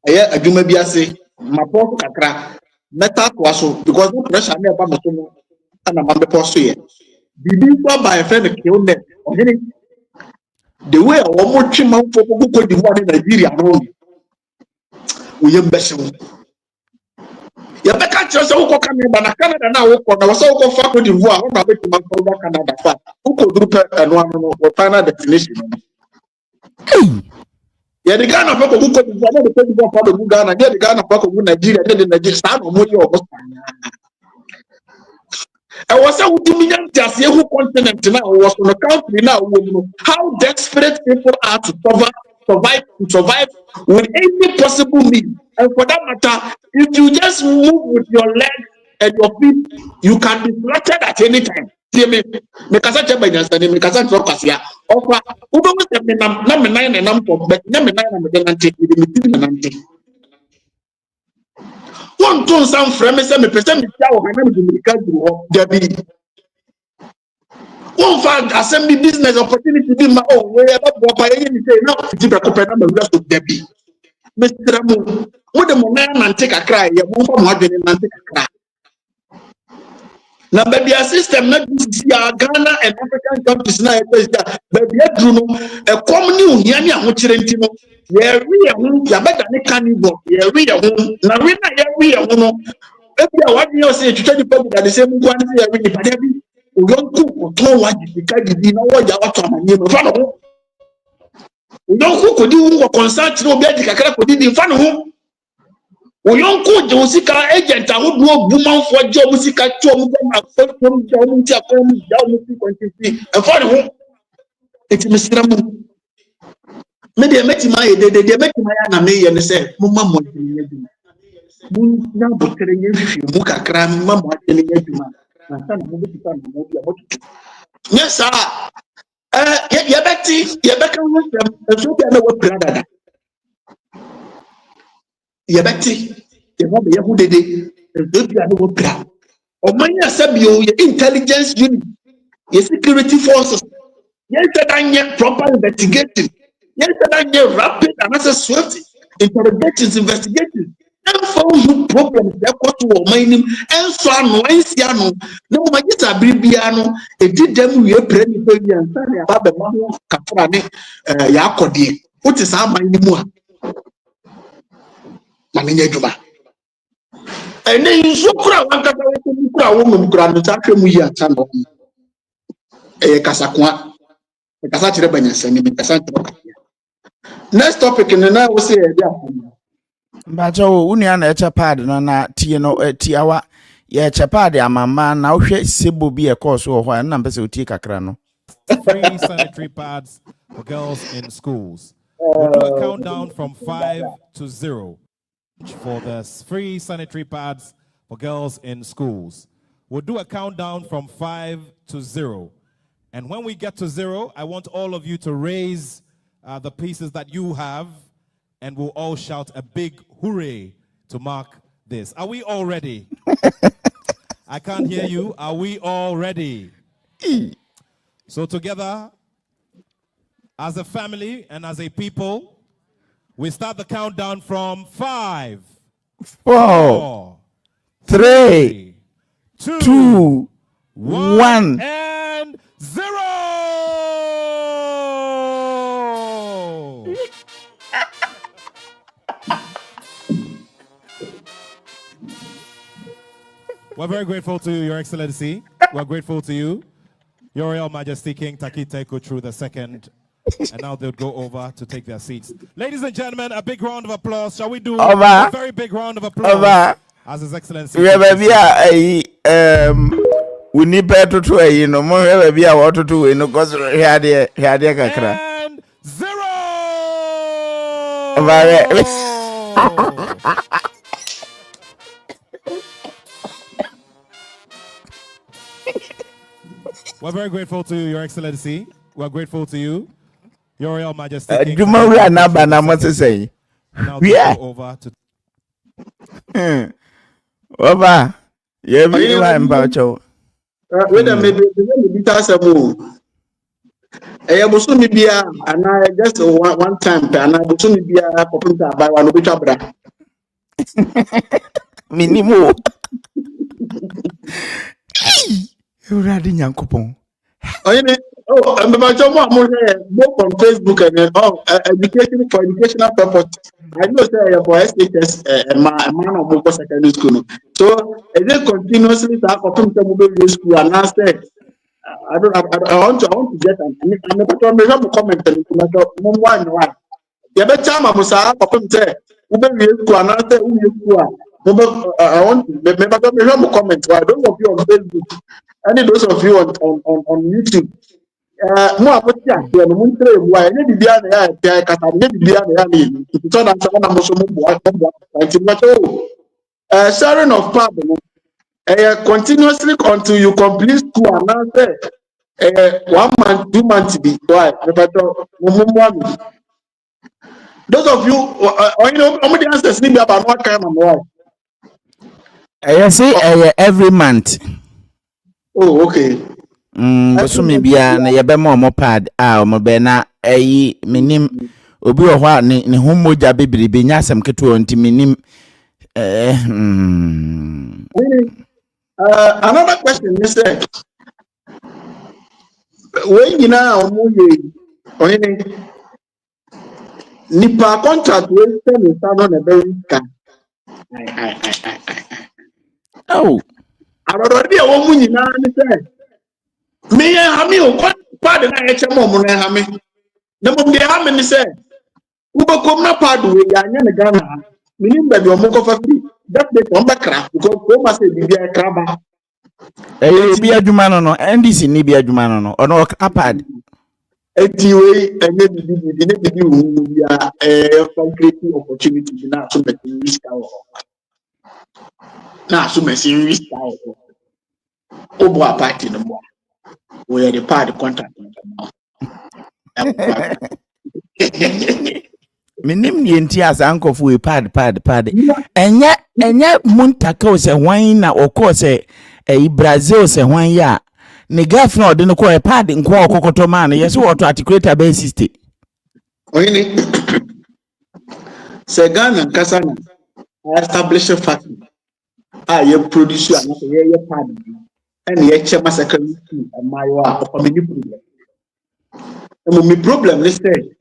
aya adwuma bi ase ma post kakra meta to aso because no pressure na ba me so no ana ma be post ye bibi so by friend kill net ohini the way our more chima for go di one in Nigeria no we yem beso ya beka chose wo ko Canada na Canada na wo ko na so wo fa ko di voa wo na be ti man ko Canada fa wo ko duru pe eno anu no final destination ya de Ghana fa ko di voa na de di voa fa do Ghana ya de Ghana fa ko Nigeria de Nigeria sa no mo ye o I was a woman just who continent now was on a country now. How desperate people are to survive with any possible means. And for that matter, if you just move with your legs and your feet, you can be slaughtered at any time. See me, because I tell my understanding, because I talk as ya. Offer, who don't want me number 9 and number, but number 9 and then take it. One ton some friends me person me tia o kana me America do Debbie. One find assembly business opportunity be my own way about what I say now to be compare na rest of Debbie. Mr. Mo, what the moment and take a cry, ya mo for mo adwene na take a cry. Na baby a system na ya Ghana and African countries na that baby adru no e kom ni ohia ni ahokyere ntino ye wi ehun ya beda ne cannibal ye wi ehun na wi na ye wi ehun no baby a wadin o say twitwa di pop that the same one say ye wi ni bada bi o yonku to waji ka di na wo ya wato amanye no fa no o yonku ko di wo consult no obi adi kakra ko di fa no ho Oyonko Josika agent awodu obuman for job sika chom na from job ti akom ya mu continue e for ho eti misiramu me de meti ma ye de meti ma ya na me ye ne say mumma mo ye adwuma mun na botere ye fifi mu kakra mumma mo ye ne adwuma na sa na mo bi ta na mo bi a mo tutu yes sir ye beti wo sem so bi na wo pra dada ye beti ye mo be ye hu dede so bi na wo pra o manya sabio ye intelligence unit ye security forces yes that proper investigation yes that rapid and swift interrogations investigations and found you problems that got to mining and so on no no magita bibiano e did them we pray baby and say about the man kafra ne ya akode what is our mining mu manenya djuma and then you so kura wan kata we kura wo mu kura no ta hwemu yi ata no kasakwa kasa tire banyansani me kasa tire. Next topic in the night we say Mbacho unia na echa pad na tie no tiawa ye echa pad amama na ohwe sebo bi e course wo ho na mpese otie kakra no. Free sanitary pads for girls in schools. We'll do a countdown from 5 to 0 for the free sanitary pads for girls in schools. We'll do a countdown from 5 to 0. And when we get to 0, I want all of you to raise the pieces that you have, and we'll all shout a big hooray to mark this. Are we all ready? I can't hear you. Are we all ready? So together, as a family and as a people, we start the countdown from 5, 4, 3, 2, 1, and 0. We're very grateful to you, Your Excellency. We're grateful to you, Your Royal Majesty King Takite Kutru II. And now they'll go over to take their seats. Ladies and gentlemen, a big round of applause. Shall we do a very big round of applause as His Excellency? We need better to you know more baby I want to do no cause here kakra. And 0. We're very grateful to you, Your Excellency. We're grateful to you, Your Royal Majesty. Now we go over to. Over. Yeah, we about you. Wait a minute, the Busumi Bia, and I just one time, and I Busumi Bia, Popinta by one of the Chabra. Minimo. You're riding Yankopon. Oh, I'm about your mom both on Facebook and education for educational purpose. I know say for SHS and my man of Boko Secondary School. So is it continuously that for Popinta school and I say I want to get an I'm about to make a comment and one. The better time I'm saying Popinta I want to make a comment. I don't know if you on Facebook. Any those of you on YouTube. Mo apotia here no muntre bua enye bibia na ya tia kata enye bibia na ya ni so na so na mo so mo bua until what sharing of pardon continuously until you complete school and now say 1 month 2 months be why those of you you know how many answers ni about what kind of why I say every month. Oh okay. So maybe na yebe mo pad mo be na minim obi wo ho ne homoja bebiribe nya asem keto onti minim another question is when you now nipa contract we send in Southern America. Oh I already a woman in say me and me o pardon na eche mo na ha me na mo de ha me ni say wo be kom na pardon we ya nya ne Ghana minim ba bi o mo ko fa free that day on bakra because ko ma say bibia kraba bi adwuma no NDC ni bi adwuma no ono apad Anyway, and then we are creating opportunity now so that we risk our now so much risk our party no more. We are the party contract now. Minim yenti as uncle for pad. Enya muntaka se hwan na okọ se Brazil se hwan ya. Ne girlfriend de no ko e pad nko okokoto man yes what articulate be 60. Oyini se Ghana nkasa na establish a factory. You produce and ye pad. And ye chema secondary school and my family problem. And my problem is say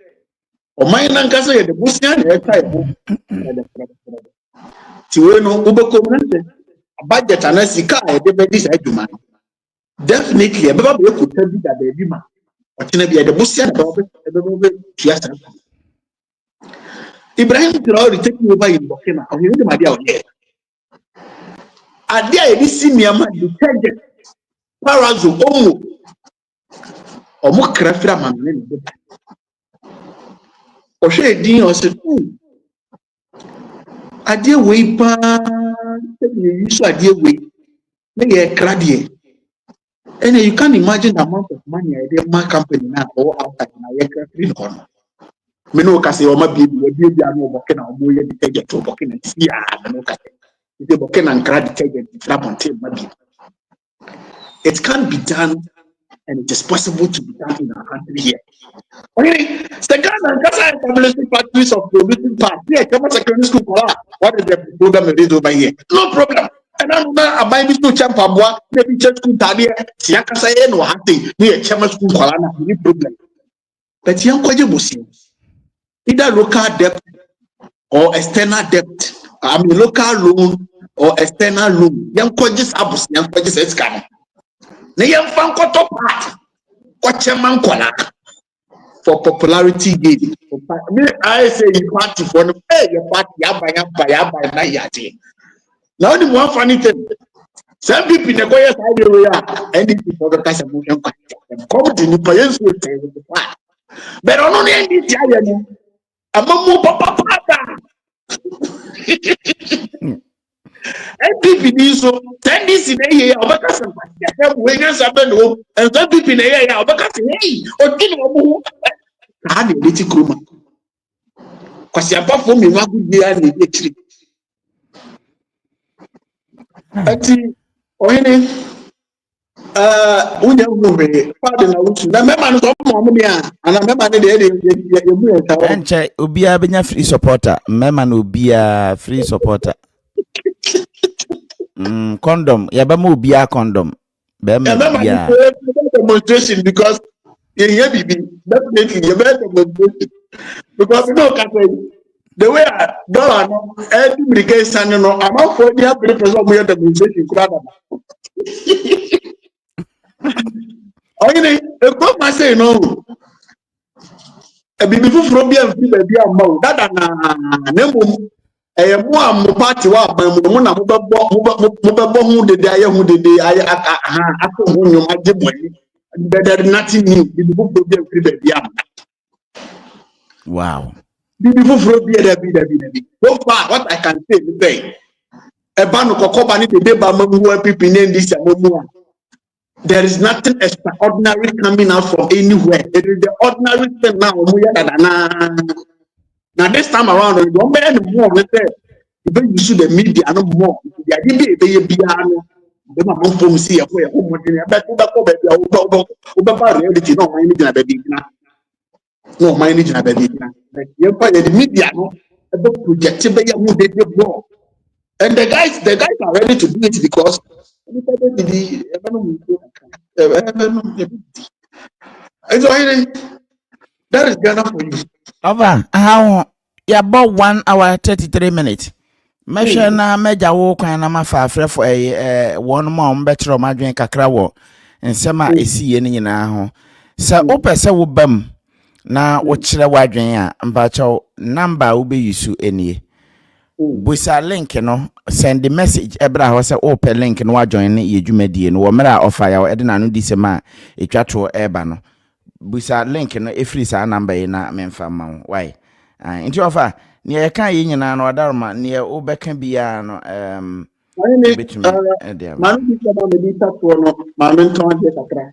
o my nankasa ye the busian e type. Ti we no ubeko mrente budget anasika e de be dis aduma. Definitely, everybody could tell you that the man, but in the Bussian, Ibrahim Traore taking over in Burkina, or you know, my dear, I dare this senior man, the target, Parazu, or more crafter man, or say, Dean, or said, I dear way, you saw a dear way, maybe a craddy. And you can't imagine the amount of money I did my company now or outside my free corner. Meno kasi o mabibi ano Burkina o moye detergent to Burkina sia no kasi. The Burkina and grad detergent traponte mabibi. It can be done and it is possible to be done in our country here. Okay, second and establishing factories of producing parts. Yeah, come on, secondary school. What is the program it is over here? No problem. And I'm not a baby to Champabwa, maybe church school Tadia, Siakasa, no hunting, near Chama school, no problem. But young Kwajibusi, either local debt or external debt, I mean local loan or external loan. Young Kwajis Abus, young Kwajis Escan. Nayam Fanko part, Kwachaman Kola for popularity gain. I say you party for the pay your party, Yaba, Nayati. Now the one funny thing, some people in the quiet side of the and it is for the cash motion. Come to the players will say with the flat. But on the end, it's giant. I'm a more papa. And people need so 10 days in a year of a custom. Winners have been home, and some people in a year of a custom. Hey, or didn't move. I had a little cruma. Because you're above for me, what would be an electric. Ati oyene unya ngumbe father na utu na member no so mo dia ana member ne de ebu eta enche obia benya free supporter member no obia free supporter condom ya ba mo obia condom be member demonstration because you be definitely you better demonstration because you know the way dollar no every brigade standing no amount for the person we demonstration crowd. Oyine e go ma say no e bibi fufuro bi am fi ba bi am that na nemo e mo am party wa ban mo na mo bebo hu dede aye hu dede aye akọ mo nyom agye there is nothing new bibi fufuro bi am fi ba bi am. Wow. So far, what I can say is there is nothing extraordinary coming out from anywhere. It is the ordinary thing now. Now this time around, you don't bear more. Even you see the media no more. No, my baby. The media no projecting who they more. And the guys are ready to do it because that is Ghana for you. Over how you about 1 hour 33 minutes. Mesha na meja wo kwan na mafa afre for one more better ma dwen kakra wo nsema esi ye nyina ho. Sa opese wo bam na wo kire wadwen a mbacho number wo be use enie. Busa link no send the message ebra ho se open link no wa join ne ye dwumadie no wo mera offer ya e de na no di sema etwa to eba no busa link no every sa number na memfa ma why into offer near kan yi nyina no adarma near obeka bia no betumi dem man bi sama me di tato no ma men ton de kakra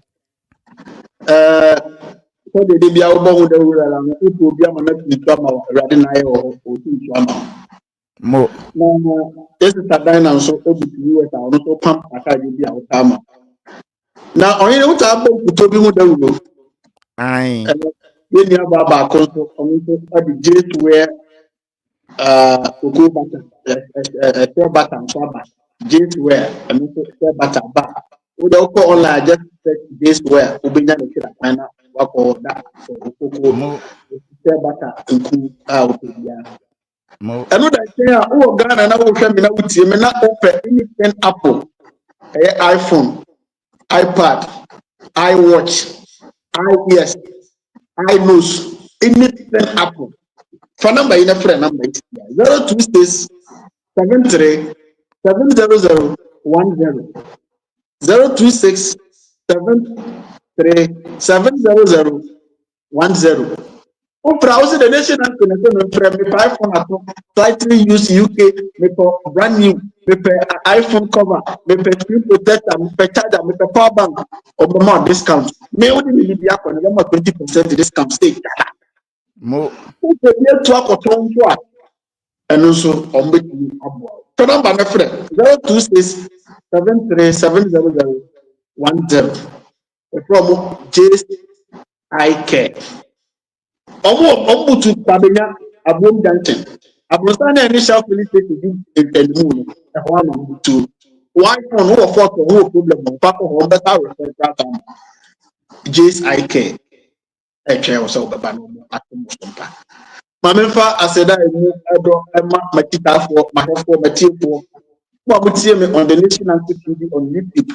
so de bia wo bo de wura la no ipo bia ma na ti twa ma awade na ye o ti twa ma mo na this is a dynamic so obutu we ta no so pam aka je bia wo ta ma na onye wo ta bo kuto bi mu da wuro ai ye ni aba ba ko so onye so adi je where Oko bata, bata and James where and also bata ba. We don't call online just this where Ubina the killer and work all that. So Oko bata and mo I know that say oh Ghana na wo hwɛ me na wutie me na open anything Apple, iPhone, iPad, iWatch, iEars, iNose, anything Apple. For number in a friend number 026 73 700 10 026 73 700 10. Opera also the nation and me iPhone at slightly used UK me for brand new me iPhone cover me screen protector me charger me power bank or more discount me only be up on 20% discount stay mo and also on between the number my friend 026 73 700 10 from JIK. Omu to Tabenya Abom Junction. Abosana initial police station in the moon. One on two. One on who afford to who problem on Papa Home better reference that JIK. A chair was over Bano at the Muslimpa. Mamma, I said, I move my tita for my team for. What would see me on the national TV on YouTube?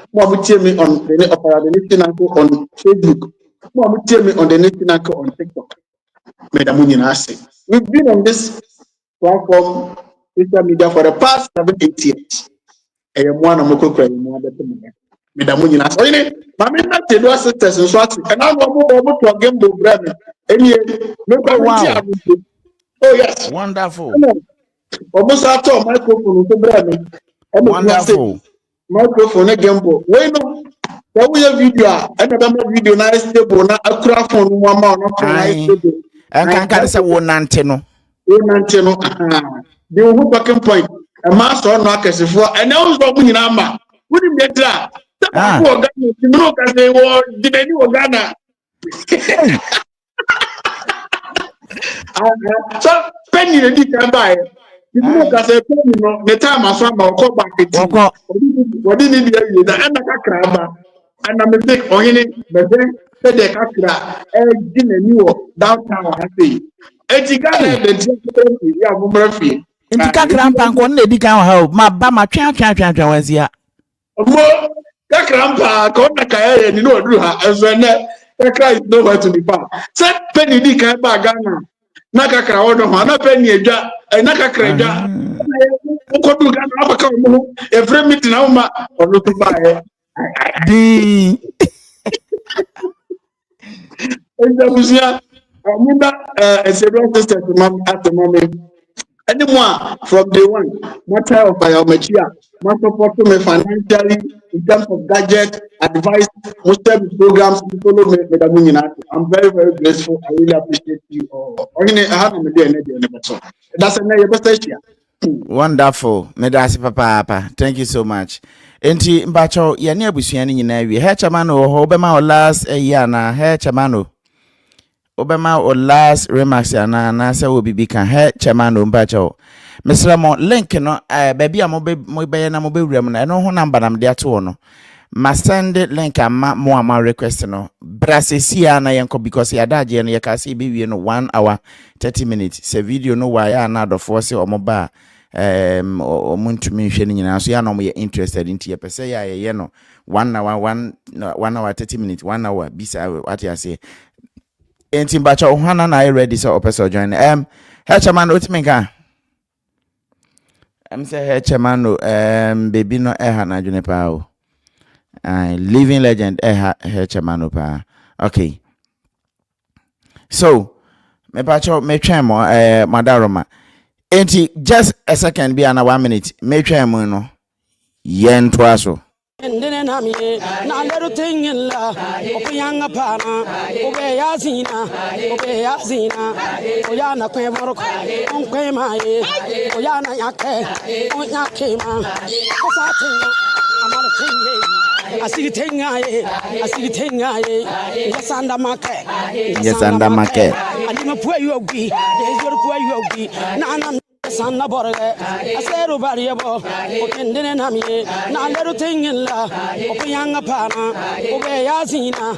What would see me on the national on Facebook? What would see me on the national on TikTok? We've been on this platform, social media for the past 7-8 years. I am one of my co-creators. Medamunina. So, Mamma, they do sisters and swats, and I'm over to a game book. Oh, yes. wonderful Almost after microphone to brand. wonderful Microphone again. Why no? We have video. Another video nice stable. Now a craft on one man. ai kan say wo nante no The whole backing point. A master on markets for and I was talking in Amma. Wouldn't get that. You know, can say, well, did any Ghana? So, penny the detail by. You know, can say, the time I saw my call back. What did you do? The end of a crab. And I'm a big on it, but then the Kakra, and downtown. I say, Ghana, the Murphy. intika krampa ko na edi kan ha ma ba ma twa wansia Mo Kakrampa, Kona Kaya, you know, as when Kakra is nowhere to be found. Set penny di Kaba Ghana, Nakakra, Hana penny, and Nakakra. Ukodu Ghana, Abaka, every meeting, or look to buy. And the Musia, I remember a several sisters at the moment. Anyone from day one, matter of biometria, my support me financially in terms of gadget, advice, most of the programs you follow me. I'm very, very grateful. I really appreciate you all. That's another best. wonderful medasi papa thank you so much enti mbacho ya ne abusua ni nyina wi he chamano ho obema o last year na he chamano obema o last remarks na na se obibi kan he chamano mbacho mesramo link no baby mo be na mo be wura na no ho number na me de ato no ma send link ama mo ama request no brasesia na yenko because ya daje no ye ka se be wie no 1 hour 30 minutes se video no wa ya na do force o mo ba omuntumi hwe ni nyina so ya no mo ye interested in tie pese ya ye no 1 hour 30 minutes 1 hour bisa what you say enti bacha ohana na ready so opeso join Herchaman otimenka say Herchaman baby no na adwene pa o living legend Herchaman pa Okay. So, me pacho me twemo Madaroma. Enti just a second be na 1 minute. Me twemo no. Yen twaso. Ndene namiye na leru tingilla opiyanga pana obe yazina oyana kwemoro onkwemaye oyana yake onyakema kosatinga amala tinye asigi yasanda make alima puayo ogi ezor puayo ogi na Sanna borge asero bariabo okendene namiye na leru tingilla opiyanga pana obe yazina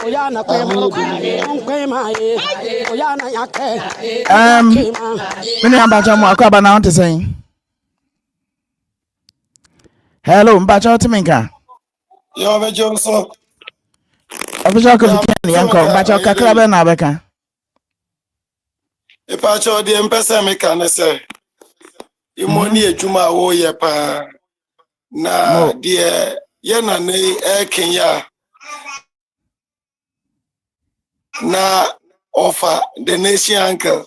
oyana kwemoro onkwemaye oyana yake mini ambacha mo akwaba na onte saying hello mbacha otiminka yo be Johnson official kofikiani yanko mbacha kakra be na beka Ipacho di mpesa meka na se imoni ejuma wo ye pa na die ye na ne Kenya na offer the nation uncle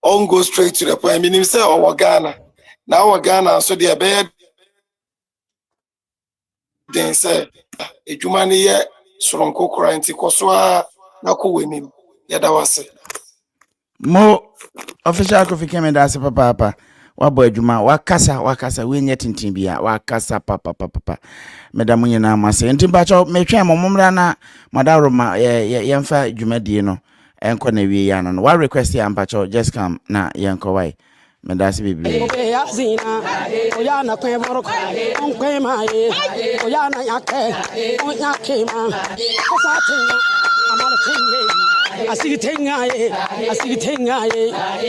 on go straight to the point meaning say our Ghana na our Ghana so the be den say ejuma ne ye soronko kranti koso na ko wenim ye da wase mo official kofikemi da se papa wabo adwuma wakasa we nye tintin bia wakasa papa medam nyina amase ntimbacho metwe momra na Madaroma yemfa dwumadie no enko na wie ya no wa request ya mpacho just come na yenko wai medase bibli oyana kwemoro onkwemaye oyana yake onyakema kosatinga amala tinye asigi tengaye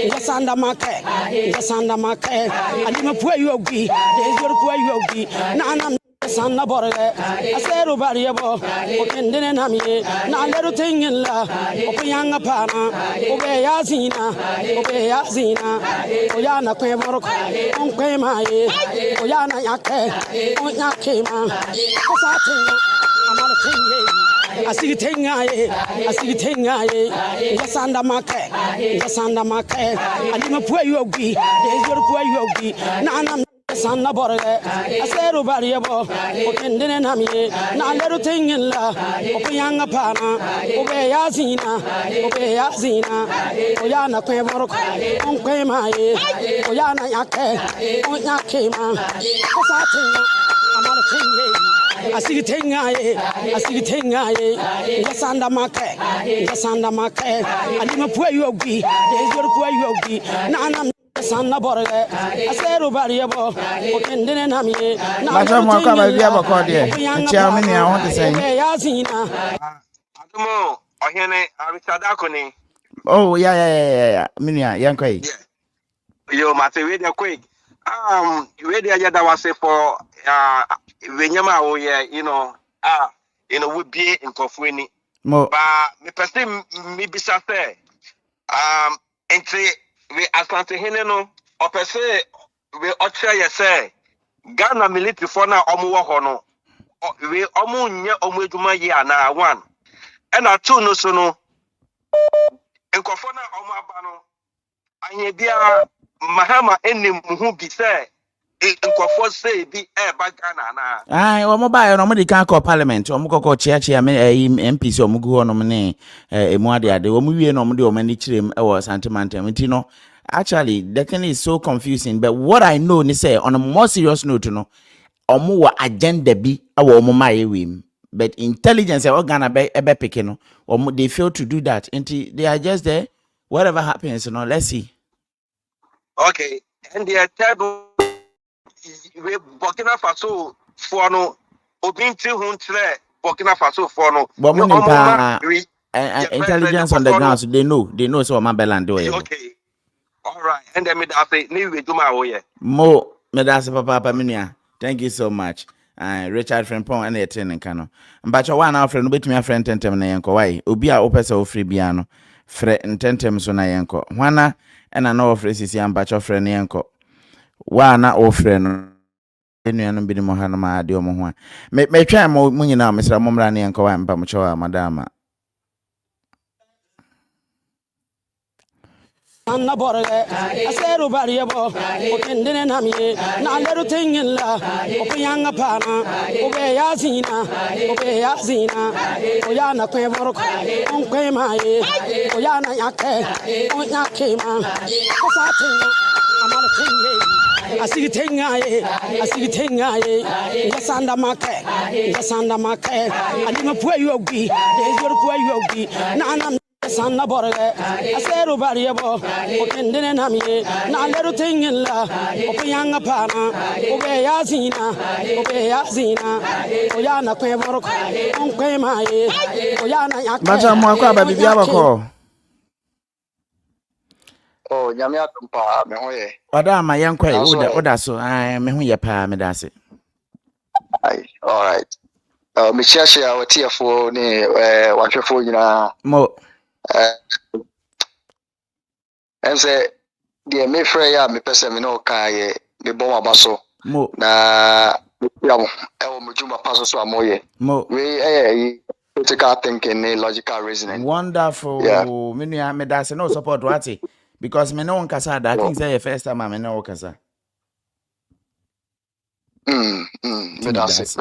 yasanda make alima puayo ogi ezor puayo ogi na Sanna borge asero bariabo okendene namiye na leru tingilla opiyanga pana obe yazina oyana kwemoro onkwemaye oyana yake onyakema kosatinga amala tinye asigi tengaye yasanda make alima puayo ogi ezor puayo ogi na Sanna borge asero bariabo okendene namiye na leru tingilla opiyanga pana obe yazina oyana kwemoro onkwemaye oyana yake onyakema kosatinga amala tinye asigi tengaye yasanda make alima puayo ogi ezor puayo ogi na Sanna borge asero bariabo okendene namiye na mo kwa ba bia bako de chia me ne ahon te say adumo ohene abisadako ni oh yeah minia yanko yo mate we dey quick we dey ajada wase for wenyama wo ye we be nkofuni mo ba me person me bisa say entry we asante hene no opese we ocha ye say Ghana military for na omo ho no we omo nye omo eduma ye ana one and two no so no nkofo na omo aba no anye bia mahama enim hu bi say nkofo say bi ba Ghana na omo ba no mo di kan ko parliament omo kokko chia me MPs omo gu ho no ne emu ade omo wie no omo de omo ni kirem e wo santimantem nti no actually the thing is so confusing but what I know ni say on a more serious note no omo wa agenda bi awo omo maye wim but intelligence Ghana be picking no omo they fail to do that nti they are just there whatever happens let's see. Okay, and the third we Burkina Faso for no obinti huntre Burkina Faso for no intelligence on the ground so they know so my beland do okay. All right, and then me da say ni we do my oye mo me da say papa minia thank you so much. Richard Frimpong and the attending cano. But your one our friend between my friend tentem na yanko why obi a opesa o free biano fre tentem so na yanko wana and I know of races yan but your friend yanko wana o friend Enuanom bi mo ha no ma ade omo ho a. Me twa mo nyina mesra mo mra ne enko wa mpa mo chewa madama. Anna borge aseru bariebo okendene namie na leru tingilla opyanga pana obe yazina oyana kweboro onkwe mae oyana yake onyake ma osatinga amara tinge asigi yasanda make alima puayu obi ezoro puayu obi na Sanna borge aseru bariebo okendene namie na leru tingilla opyanga pana obe yazina oyana kweboro onkwe mae oyana yake Bacha mo akwa ba bibia bako. Oh, nyame atumpa me hoye. Madama yankwai oda so me hu ye pa me dase. Ai, all right. Me share watiafo ne wahwefo nyina. Mo Ense de me frɛ ya me pese me no kae me bon abaso. Mo Na ya mo e wo mujuma paso so amoye. Mo We critical thinking and logical reasoning. Wonderful. Yeah. Me nua me dase no support wati because me no nkasa that thing say first time me no nkasa. Me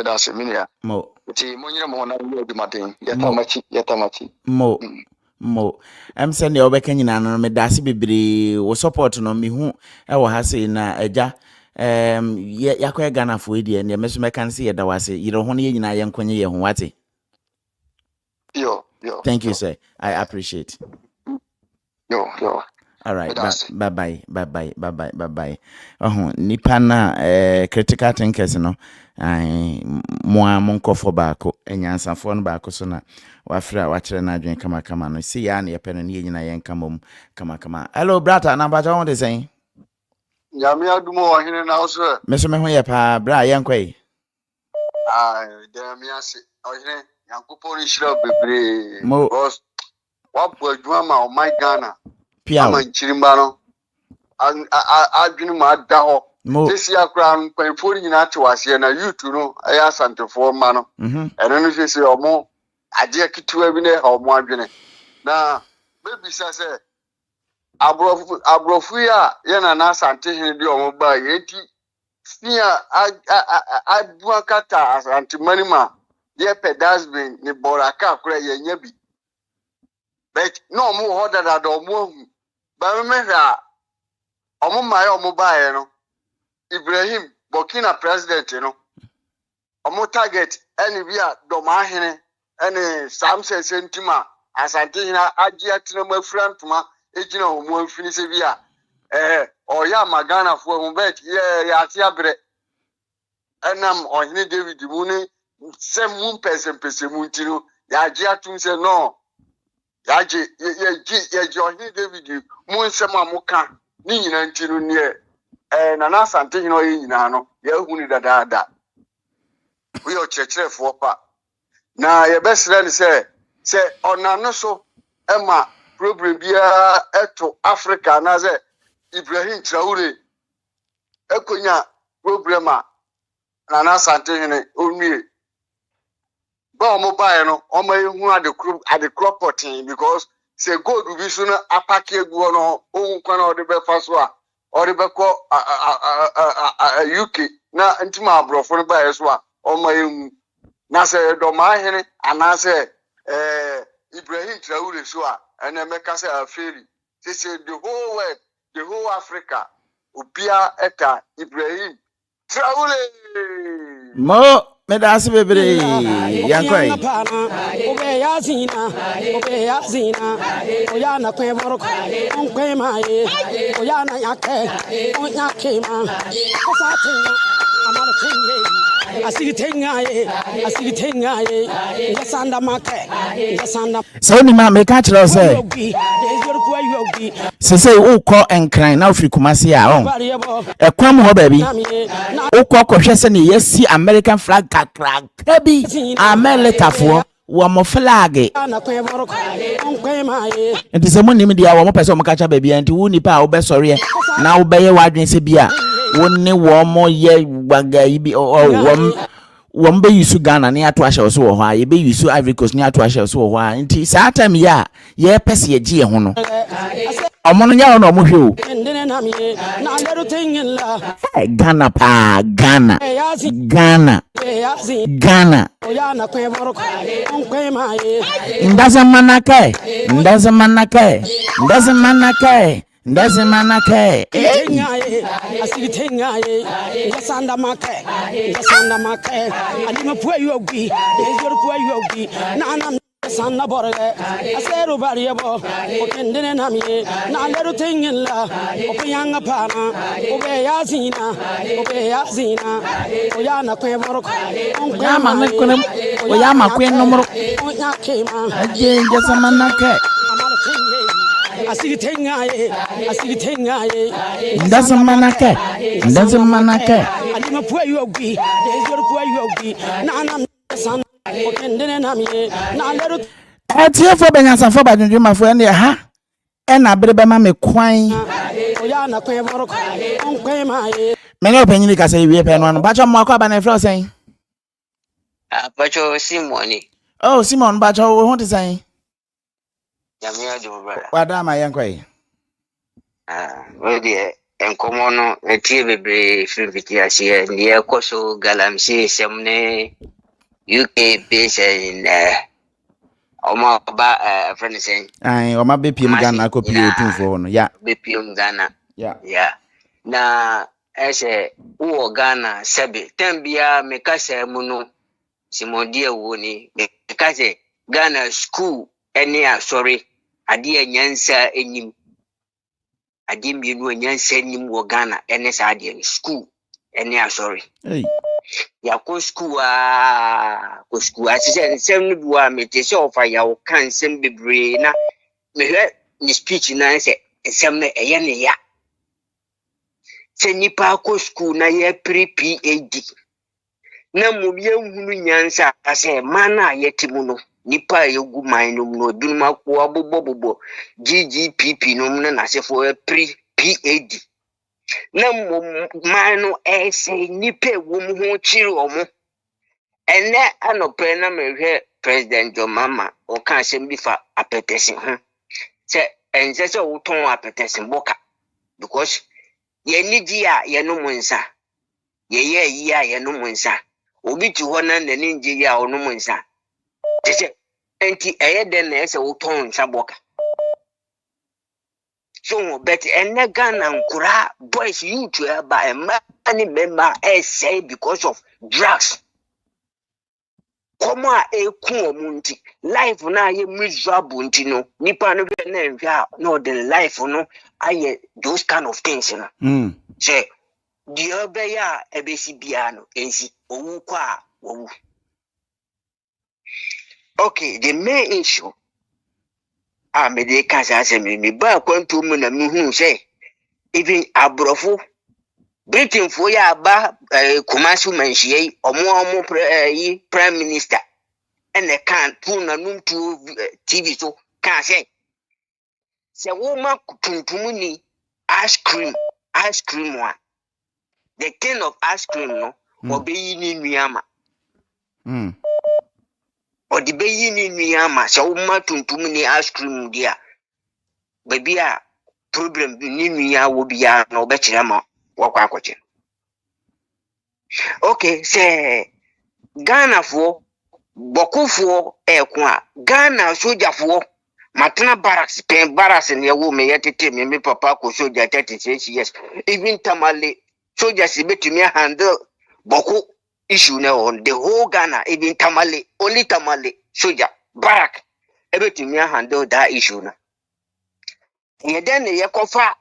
dase me nia. Mo Ti mo nyina mo na wo di maten. Yetamachi. Mo em send the obeka nyina no me dase bebre wo support no me hu e wo ha sei na agya yakwa Ghana fo edie ne me so me kan say ye da wase yire ho ne nyina ye nkonye ye ho wate. Yo. Thank you, sir. I appreciate. Yo. All right. Bye bye. Nipa na critical thinkers no. Mo amonkofo baako enyansafo no baako so na wafra wachire na adwen kama no. See ya na ye pene ne nyina ye nka mom kama. Hello brother, na bacha won dey saying. Nyame adumo ohene na so. Me so me ho ye pa bra ye nkwai. Nyame ase ohene Yankopɔn ni shira bebre Mo because wapo adwuma ma o my Ghana pia ama nchirimba no adwene ma da ho sisi akra mpanfo nyina te wase na youth no aya santefo ma no eno no sisi omo ade akituwa bi ne ha omo adwene na baby say abrofu ya na na asante hene bi omo ba yenti sia adwa kata asante manima ye pedasbin ni boraka akura ye nya bi but no mo ho dada do mo hu ba me hwa omo maye omo baaye no Ibrahim Burkina president no omo target eni bia do ma hene eni samse sentima asante hina agi atena mafrantuma ejina omo afini se bia oya magana fo ho bet ye ya ati abre enam ohine David muni se mun pese mun tiro ya agi atum se no ya ji ohine David mun se mamuka ni nyina ntiro ne na na asante hina oyi nyina no ya huni dadaada we o chechefo pa na ye besre ni se onano so ema problem bia eto Africa na ze Ibrahim Traore ekonya problema na na asante hina onwie ba omo bae no omo ehu ade cropoting because se gold bi so na apake egu no ohun kwa na ode be fa so a ode be ko UK na ntima abrofo no bae so a omo ehu na se do ma hene ana se Ibrahim Traore so a ene meka se aferi se the whole world the whole Africa obia eta Ibrahim Traore Mo me dase bebre yankwai obe yazina oyana kweboro onkwe mae oyana yake onyake ma osatinga amara tinge asigi yasanda make so ni ma me ka kire say se ukọ enkran na ofri kumase a on ekwam ho ba bi ukọ kohwe se ne yesi American flag kakra bi America fo wo mo flag enti se mo nim dia wo mo pese mo ka cha ba bi enti wo nipa wo be sori na wo be ye wadwen se bia One more ye wagayi or one be you Ghana near to Asha so why you be you so Ivory Coast near to Asha so why until Satam ya ye pesi a G hono. Among ya no muhu. Ghana pa Ghana Ndaza manake Jasanda make alima puwa yogi ezor puwa yogi na sanna borge asero bariabo o kendene namiye na leru tingilla o piyanga pana o be yazina o yana kwe borko on ya ma kono o ya ma kwe nomoro o ya kema aje jasa manake asiri tengaye ndaza manake alima puwa yogi ezor puwa yogi na sanna o kendene namiye na leru Atie for benyansa for badwuma for ene ha ena berebe ma me kwan o ya na kwe borko on kwe maye me no penyini ka say wie pe no bacho mo akwa ba na fro sen Pacho Simoni. Oh Simon bacho wo ho te sen Yamia do brother. wada ma yen kwai We de enkomo no etie bebre frifiti ase ne ekoso galamsi semne UK base in Oma ba friend saying ai o ma be piem Ghana ko pie otun fo no ya be piem Ghana. ya Na ese uo Ghana sebe tembia mekasa mu no Simodie wo ni mekase Ghana school ene asori ade nyansa enyim ade mienu nyansa enyim wo Ghana ene sa ade school ene asori ya ko school asise nsem no bua metese ofa ya wo kan nsem bebre na mehwe ni speech na se nsem no eye ne ya se nipa ko school na ye pre-PhD na mo bia hunu nyansa ase mana yetimu no nipa yegu mainum no dunuma ko abobobobo GGPP no na asefo pre-PhD na mo manu ese nipa wo mu ho chiri omo ene anope na mehwe President John Mahama o kan asem bi fa apetesi ho se ense se wo ton apetesi boka because ye nidi a ye no munsa ye yi a ye no munsa obi ti ho na nani nje ya ono munsa tese enti eye den na ese wo ton nsa boka so bet ene Ghana nkura boys youth ba emma ani member say because of drugs koma eku omunti life na ye miserable nti no nipa no be na nhwa no the life no aye those kind of things no say the obeya ebesi bia no ensi owu kwa owu. Okay, the main issue me dey kasa say me ba kwantu mu na me hu say even abrofo Britain for ya ba Kumasu manhie omo prime minister and the can put na num to TV so can say woman tuntum ni ice cream one the king of ice cream no obeyi ni nuama or the bayi ni nuama se woman tuntum ni ice cream dia baby a problem ni nua wo bia na obekire ma wakwa akwache. Okay, say Ghana for Bokufo ekwa Ghana soldier for matna barracks pen barracks in your woman yet me papa ko soldier 36 years even tamale soldiers betumi handle Boku issue now on the whole Ghana even tamale only tamale soldier barrack betumi handle that issue na ye den ye kofa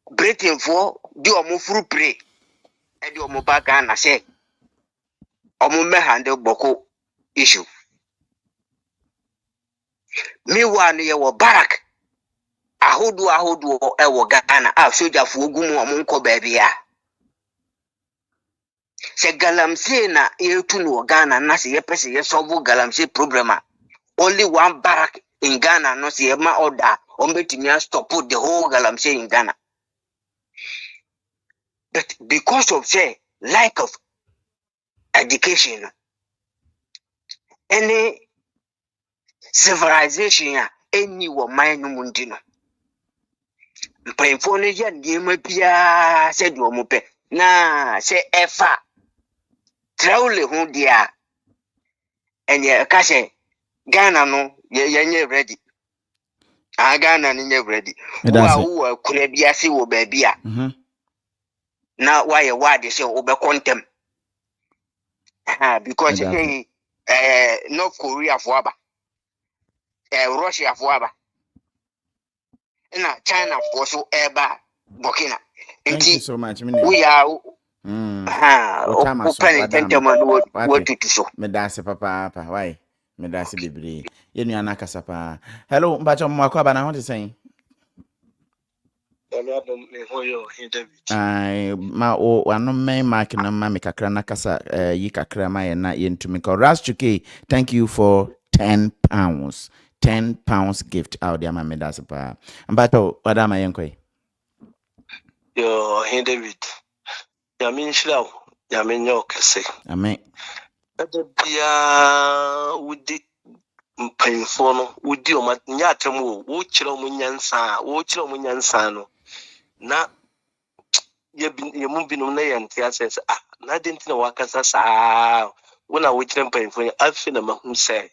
Britain for di omo furu pray e di omo ba Ghana say omo me handle Boku issue. Meanwhile, ye wo barak ahodu e wo Ghana a soldier fu ogumu omo nko baby a se galamsey na ye tu no Ghana na se ye pese ye solve galamsey problem a only one barak in Ghana no se ye ma order on betimi stop the whole galamsey in Ghana. But because of the lack of education, any civilization, any woman mundino. Mpanyinfoɔ no yɛ nneɛma biara sɛ deɛ ɔmo pɛ na sɛ ɛfa Traore ho deɛ a ɛnyɛ ɛka sɛ Ghana no yɛnyɛ ready. Ghana no nyɛ ready. Wo a kura bi ase wɔ baabi a na wayɛ wade sɛ wobɛkɔ ntɛm. Because North Korea fo aba, Russia fo aba, na China fo so eba Burkina. Thank you so much. We are open intentament what to so. Me dance papa why? Me dance bebre. Ye nua na kasa pa. Hello, mbacho mo akwa ba na ho te sen. Ai ma o ano men mark na ma me kakra na kasa yi kakra ma ye na ye ntumi ko Rastuke. Thank you for £10. £10 gift out there, my that's pa. Mbacho wada ma yenkoi. Yo, David. Yamin Shlau, Yamin Yokase. Amen. Bia would painful no would you mat nyatemu wo chiro munyansa no na ye mu binum na ye ntia says na denti na wakasa saa wona wo chiro painful afi na mahu say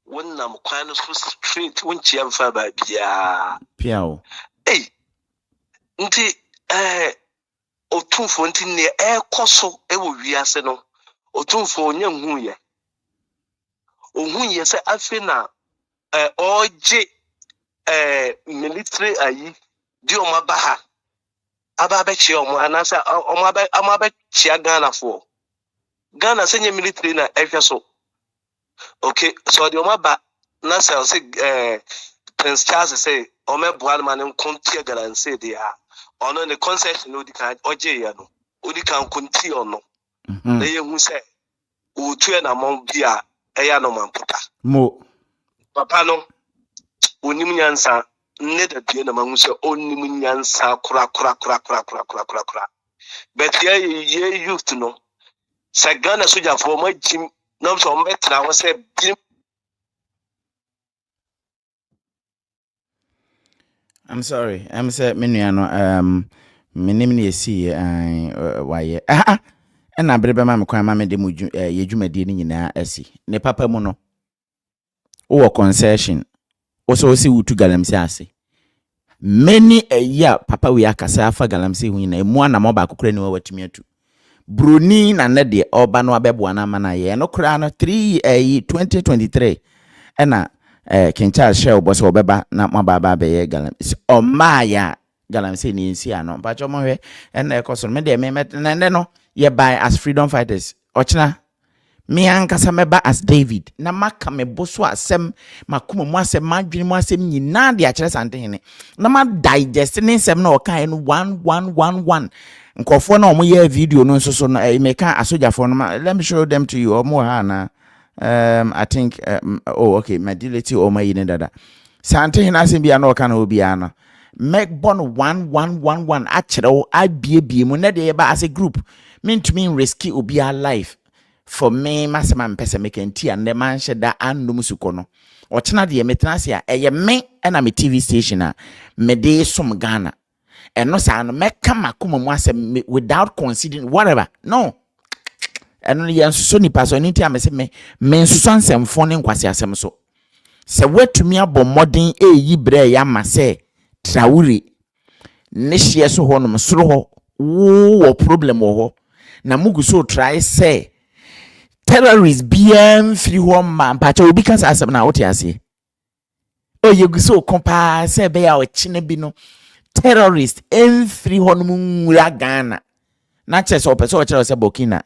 wona mkwan so street wonchi amfa ba bia piao nti otumfo nti ne ekoso ewo wiase no otumfo nya huye se afi na oje military ayi di omabaha aba be chi omo anasa omabe chi Ghana for Ghana senye military na ehwe so okay so di omaba na say Prince Charles say omeboa man nkontia Ghana say dia ono the concession no di kan oje ya no odi kan konti ono na ye hu say otu na mon bia eya no mamputa mo papa no onim nyansa ne da die na mahu say onim nyansa kura but ye youth no say Ghana soja for ma jim no so metra wo say I'm sorry. I'm saying menuano minim ne esi waye. Na brebe ma me kwan ma me de mu yedwumadi ni nyina asi. Ne papa mu no. Wo concession. Wo so si wutu galamsi ase. Many a year papa we akasa afa galamsi hu nyina emu ana mo ba kokora ni watumi atu. Bruni na ne de oba no abebo na ma na ye no kra no 2023 na King Charles share boss obeba na mababa be ye galam o maya galam say ni nsi ano ba cho mo hwe en na ekoso me de me ne no ye buy as freedom fighters ochina me ankasa meba as David na maka me boso asem makuma mu asem madwene mu asem nyina de a kire sante hene na ma digest ne nsem na okan no 1111 nkofo na omo ye video no nso so no me ka asojafo no let me show them to you omo ha na I think okay my delete or my dada sante hina sim bia na oka na obi ana make bon 1111 achero abie mu na de ba as a group mean to mean risky obi a life for me masema mpese make enti and the man sheda andum suko no ochena de metenase a eye me na me TV station a me de som Ghana eno sa no meka makoma mu asem without considering whatever no eno ye nso ni paso ni tia me se me nso nsemfo ne nkwase asem so se watumi abɔ modern eyi bre ya ma se Traore ne hye so ho no soro ho wo problem wo na mugu so try say terrorist bien free ho ma pacha obi kan asem na wote ase o yegu so kompa se be ya o chine bi no terrorist en free ho no nwura Ghana na che so pese o chere se Burkina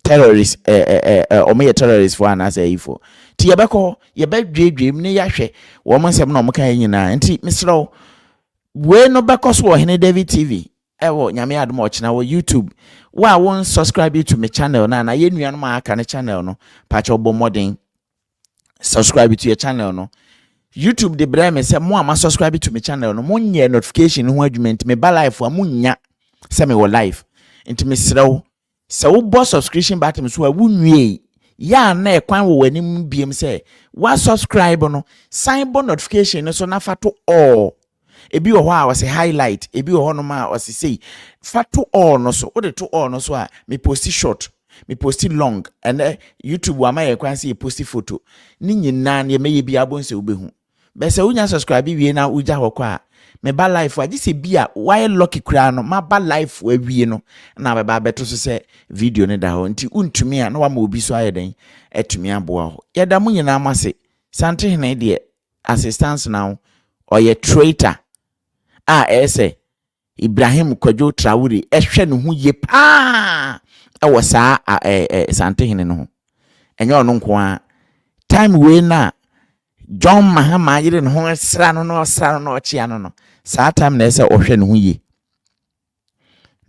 terrorist o me terrorist for na say ifo ti yebeko yebadwedwem ne yahwe wo mo nsem na o kan nyina nti misro we no beko so Hene David TV ewo nyame adom o china wo YouTube wa won subscribe to my channel na ye nuan ma aka ne channel no pacha obo modern subscribe to your channel no YouTube de bra me say mo ama subscribe to my channel no mo nye notification ho adwuma me ba live wa mo nya say me wo live Into Mr. So boss subscription button so wunwe ya na ekwan wo wanim biem say wa subscribe no sign bon notification so na fa to all ebi wo ho a was highlight ebi wo ho no ma was say fa to all no so wo de to all no so a me post short me post long and YouTube wa ma ekwan say post photo ni nyina na me bi abon se obehu be se unya subscribe wie na uja hokọ a me ba life a se bia why lucky kra no ma ba life wa wie no na be ba beto so se video ne da ho nti untumi a na wa ma obi so ayeden etumi aboa ho yeda mu nyina amase Sanitary na de assistance now or ye traitor ese Ibrahim Kwadwo Traore ehwe ne ho ye pa e wo saa Sanitary ne no enye ono nko a time we na John Mahama yire ne ho sra no ochia no saa time na ese ohwe ne ho ye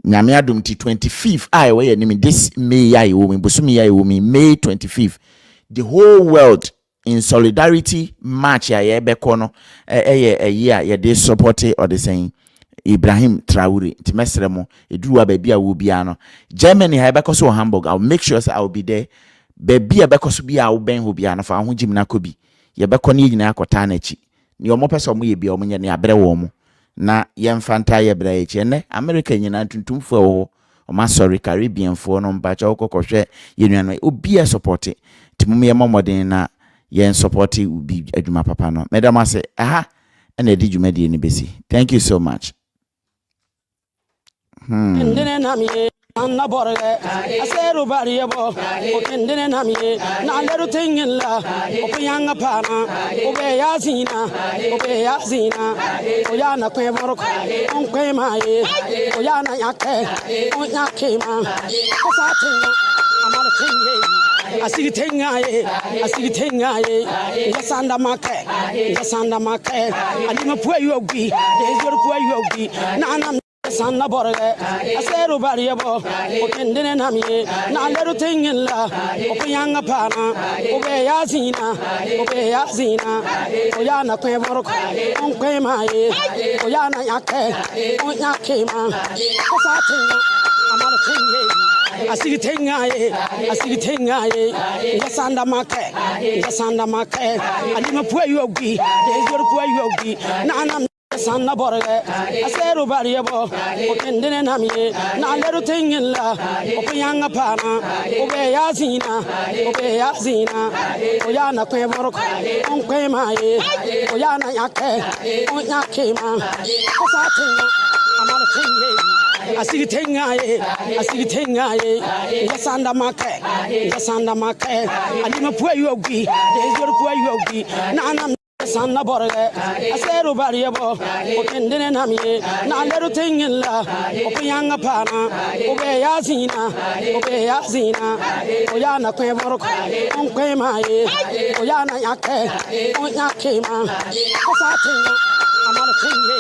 nyame adom ti 25th we ya nimi this May ya wo mi bosumi ya wo mi May 25th the whole world in solidarity march ya ye beko no year ye dey support or the saying Ibrahim Traore ti mesre mo eduwa ba bia wo bia no Germany ha beko so Hamburg. I'll make sure I will be there ba bia beko so bia wo ben ho bia no fa ho jimna kobi ye beko ne nyina akota na chi ni omo pese omo ye bia omo nya ne abre wo mo na ye mfanta ye bra eche ne America nyina tuntumfo wo omo sorry Caribbean fo no mbacha okokoswe ye nuano obi e support ti mum ye momoden na ye support ubi adwuma papa no madam ase aha na edi dwuma die ni besi. Thank you so much. Anna borge aseru bariebo o kendene namiye na leru tingilla o piyanga pana o be yazina o yana kwe borko on kwe maye o yana yake o yake ma o satinga amala tinge asigi tengaye yasanda make alima puwa yogi desor puwa yogi na Sanna borge aseru bariebo o kendene namiye na leru tingilla o piyanga pana o be yazina o yana kwe borko on kwe maye o yana yake o yake ma o satinga amala tinge asigi tengaye yasanda make alima puwa yogi desor puwa yogi na Sanna borge aseru bariebo o kendene namiye na leru tingilla o piyanga pana o be yazina o yana kwe borko on kwe maye o yana yake o yake ma o satinga amala tinge asigi tengaye yasanda make alima puwa yogi desor puwa yogi na Sanna borge aseru bariebo o kendene namiye na leru tingilla o piyanga pana o be yazina o yana kwe borko on kwe maye o yana yake o yake ma o satinga amala tinge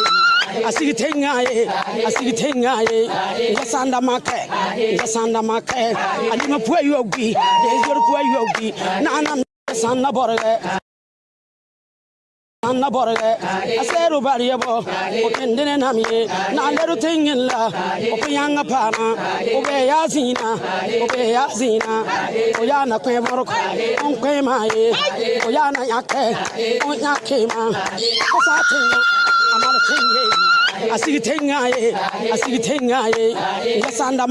asigi tengaye yasanda make alima puwa yogi desor puwa yogi na Sanna borge Anna borge aseru bariebo o kendene namiye na leru tingilla o piyanga pana o be yazina o yana kwe borko on kwe maye o yana yake o yake ma o satinga amala tinge asigi tengaye yasanda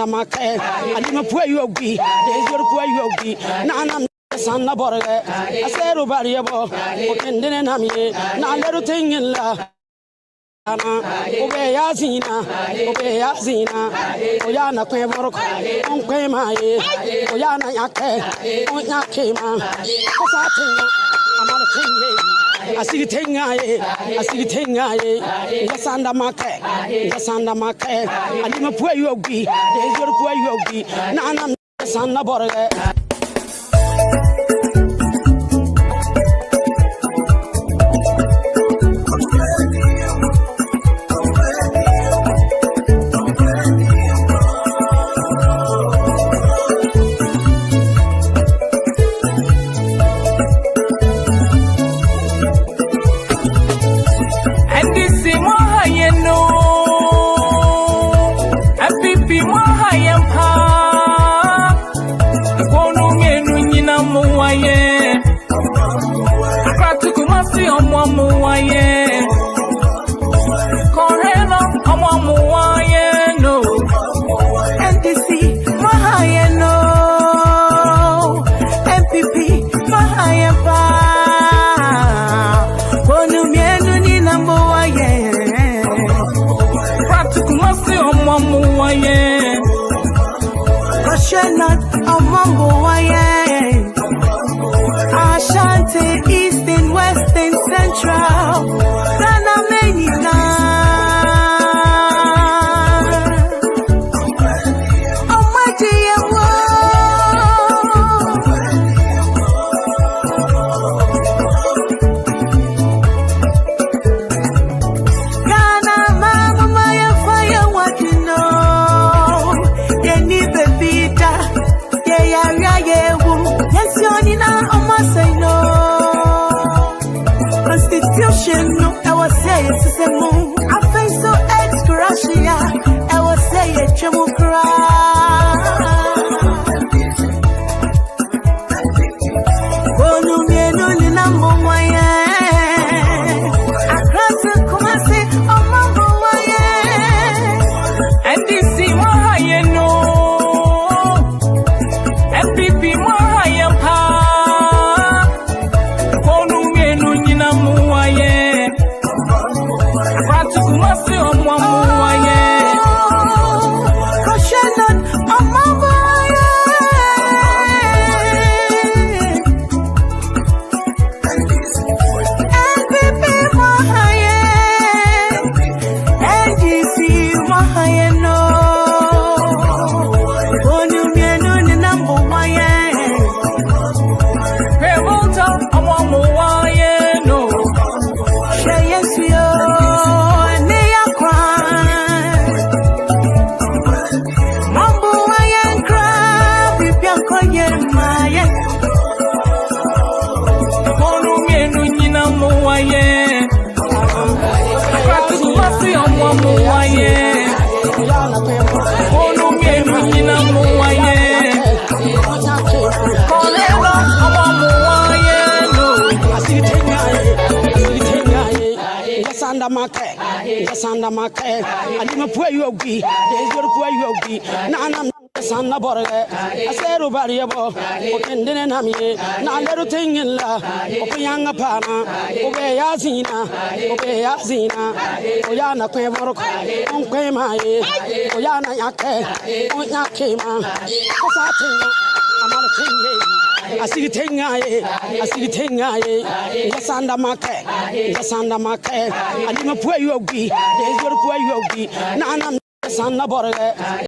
make alima puwa yogi desor puwa yogi na Sanna borge aseru bariebo o kendene namiye na leru tingilla o be yazina o yana kwe borko on kwe maye o yana yake o yake ma o satinga amala tinge asigi tengaye yasanda make alima puwa yogi desor puwa yogi na Sanna borge muwaye. Akratukumasi omo muwaye. Korelo omo muwaye no. NDC mahaye no. MPP mahaye pa. Konu mienu ni nambo waye. Akratukumasi omo muwaye. Koshenat omo muwaye. Ashanti, Eastern, Western, Central, Ghana, Menina. Oh, my dear, Ghana, Mama, my fire, what you know. You need the pita, yeah. Yes, you're say no. Constitution, no, I was say it's a moon. I face so ex-gracia, I was say a chemokra. Bonu mienu ni na mwaye. Akrasa kumase omambo waye. NDC mahaye no. MPP mahaye pa. Sanda make, and you put you be, there's your poor you be, Nana Sanda Borge, I said, Variable, and then Nami, not little thing in la, Opayanga Pana, Obey Yazina, Oyana Quavork, Onquema, Oyana Yake, Oyakema, I'm out of 10 years. I see the thing yes, under my care, and you know, where you be, there's your poor you be, Nana Sanda Borge.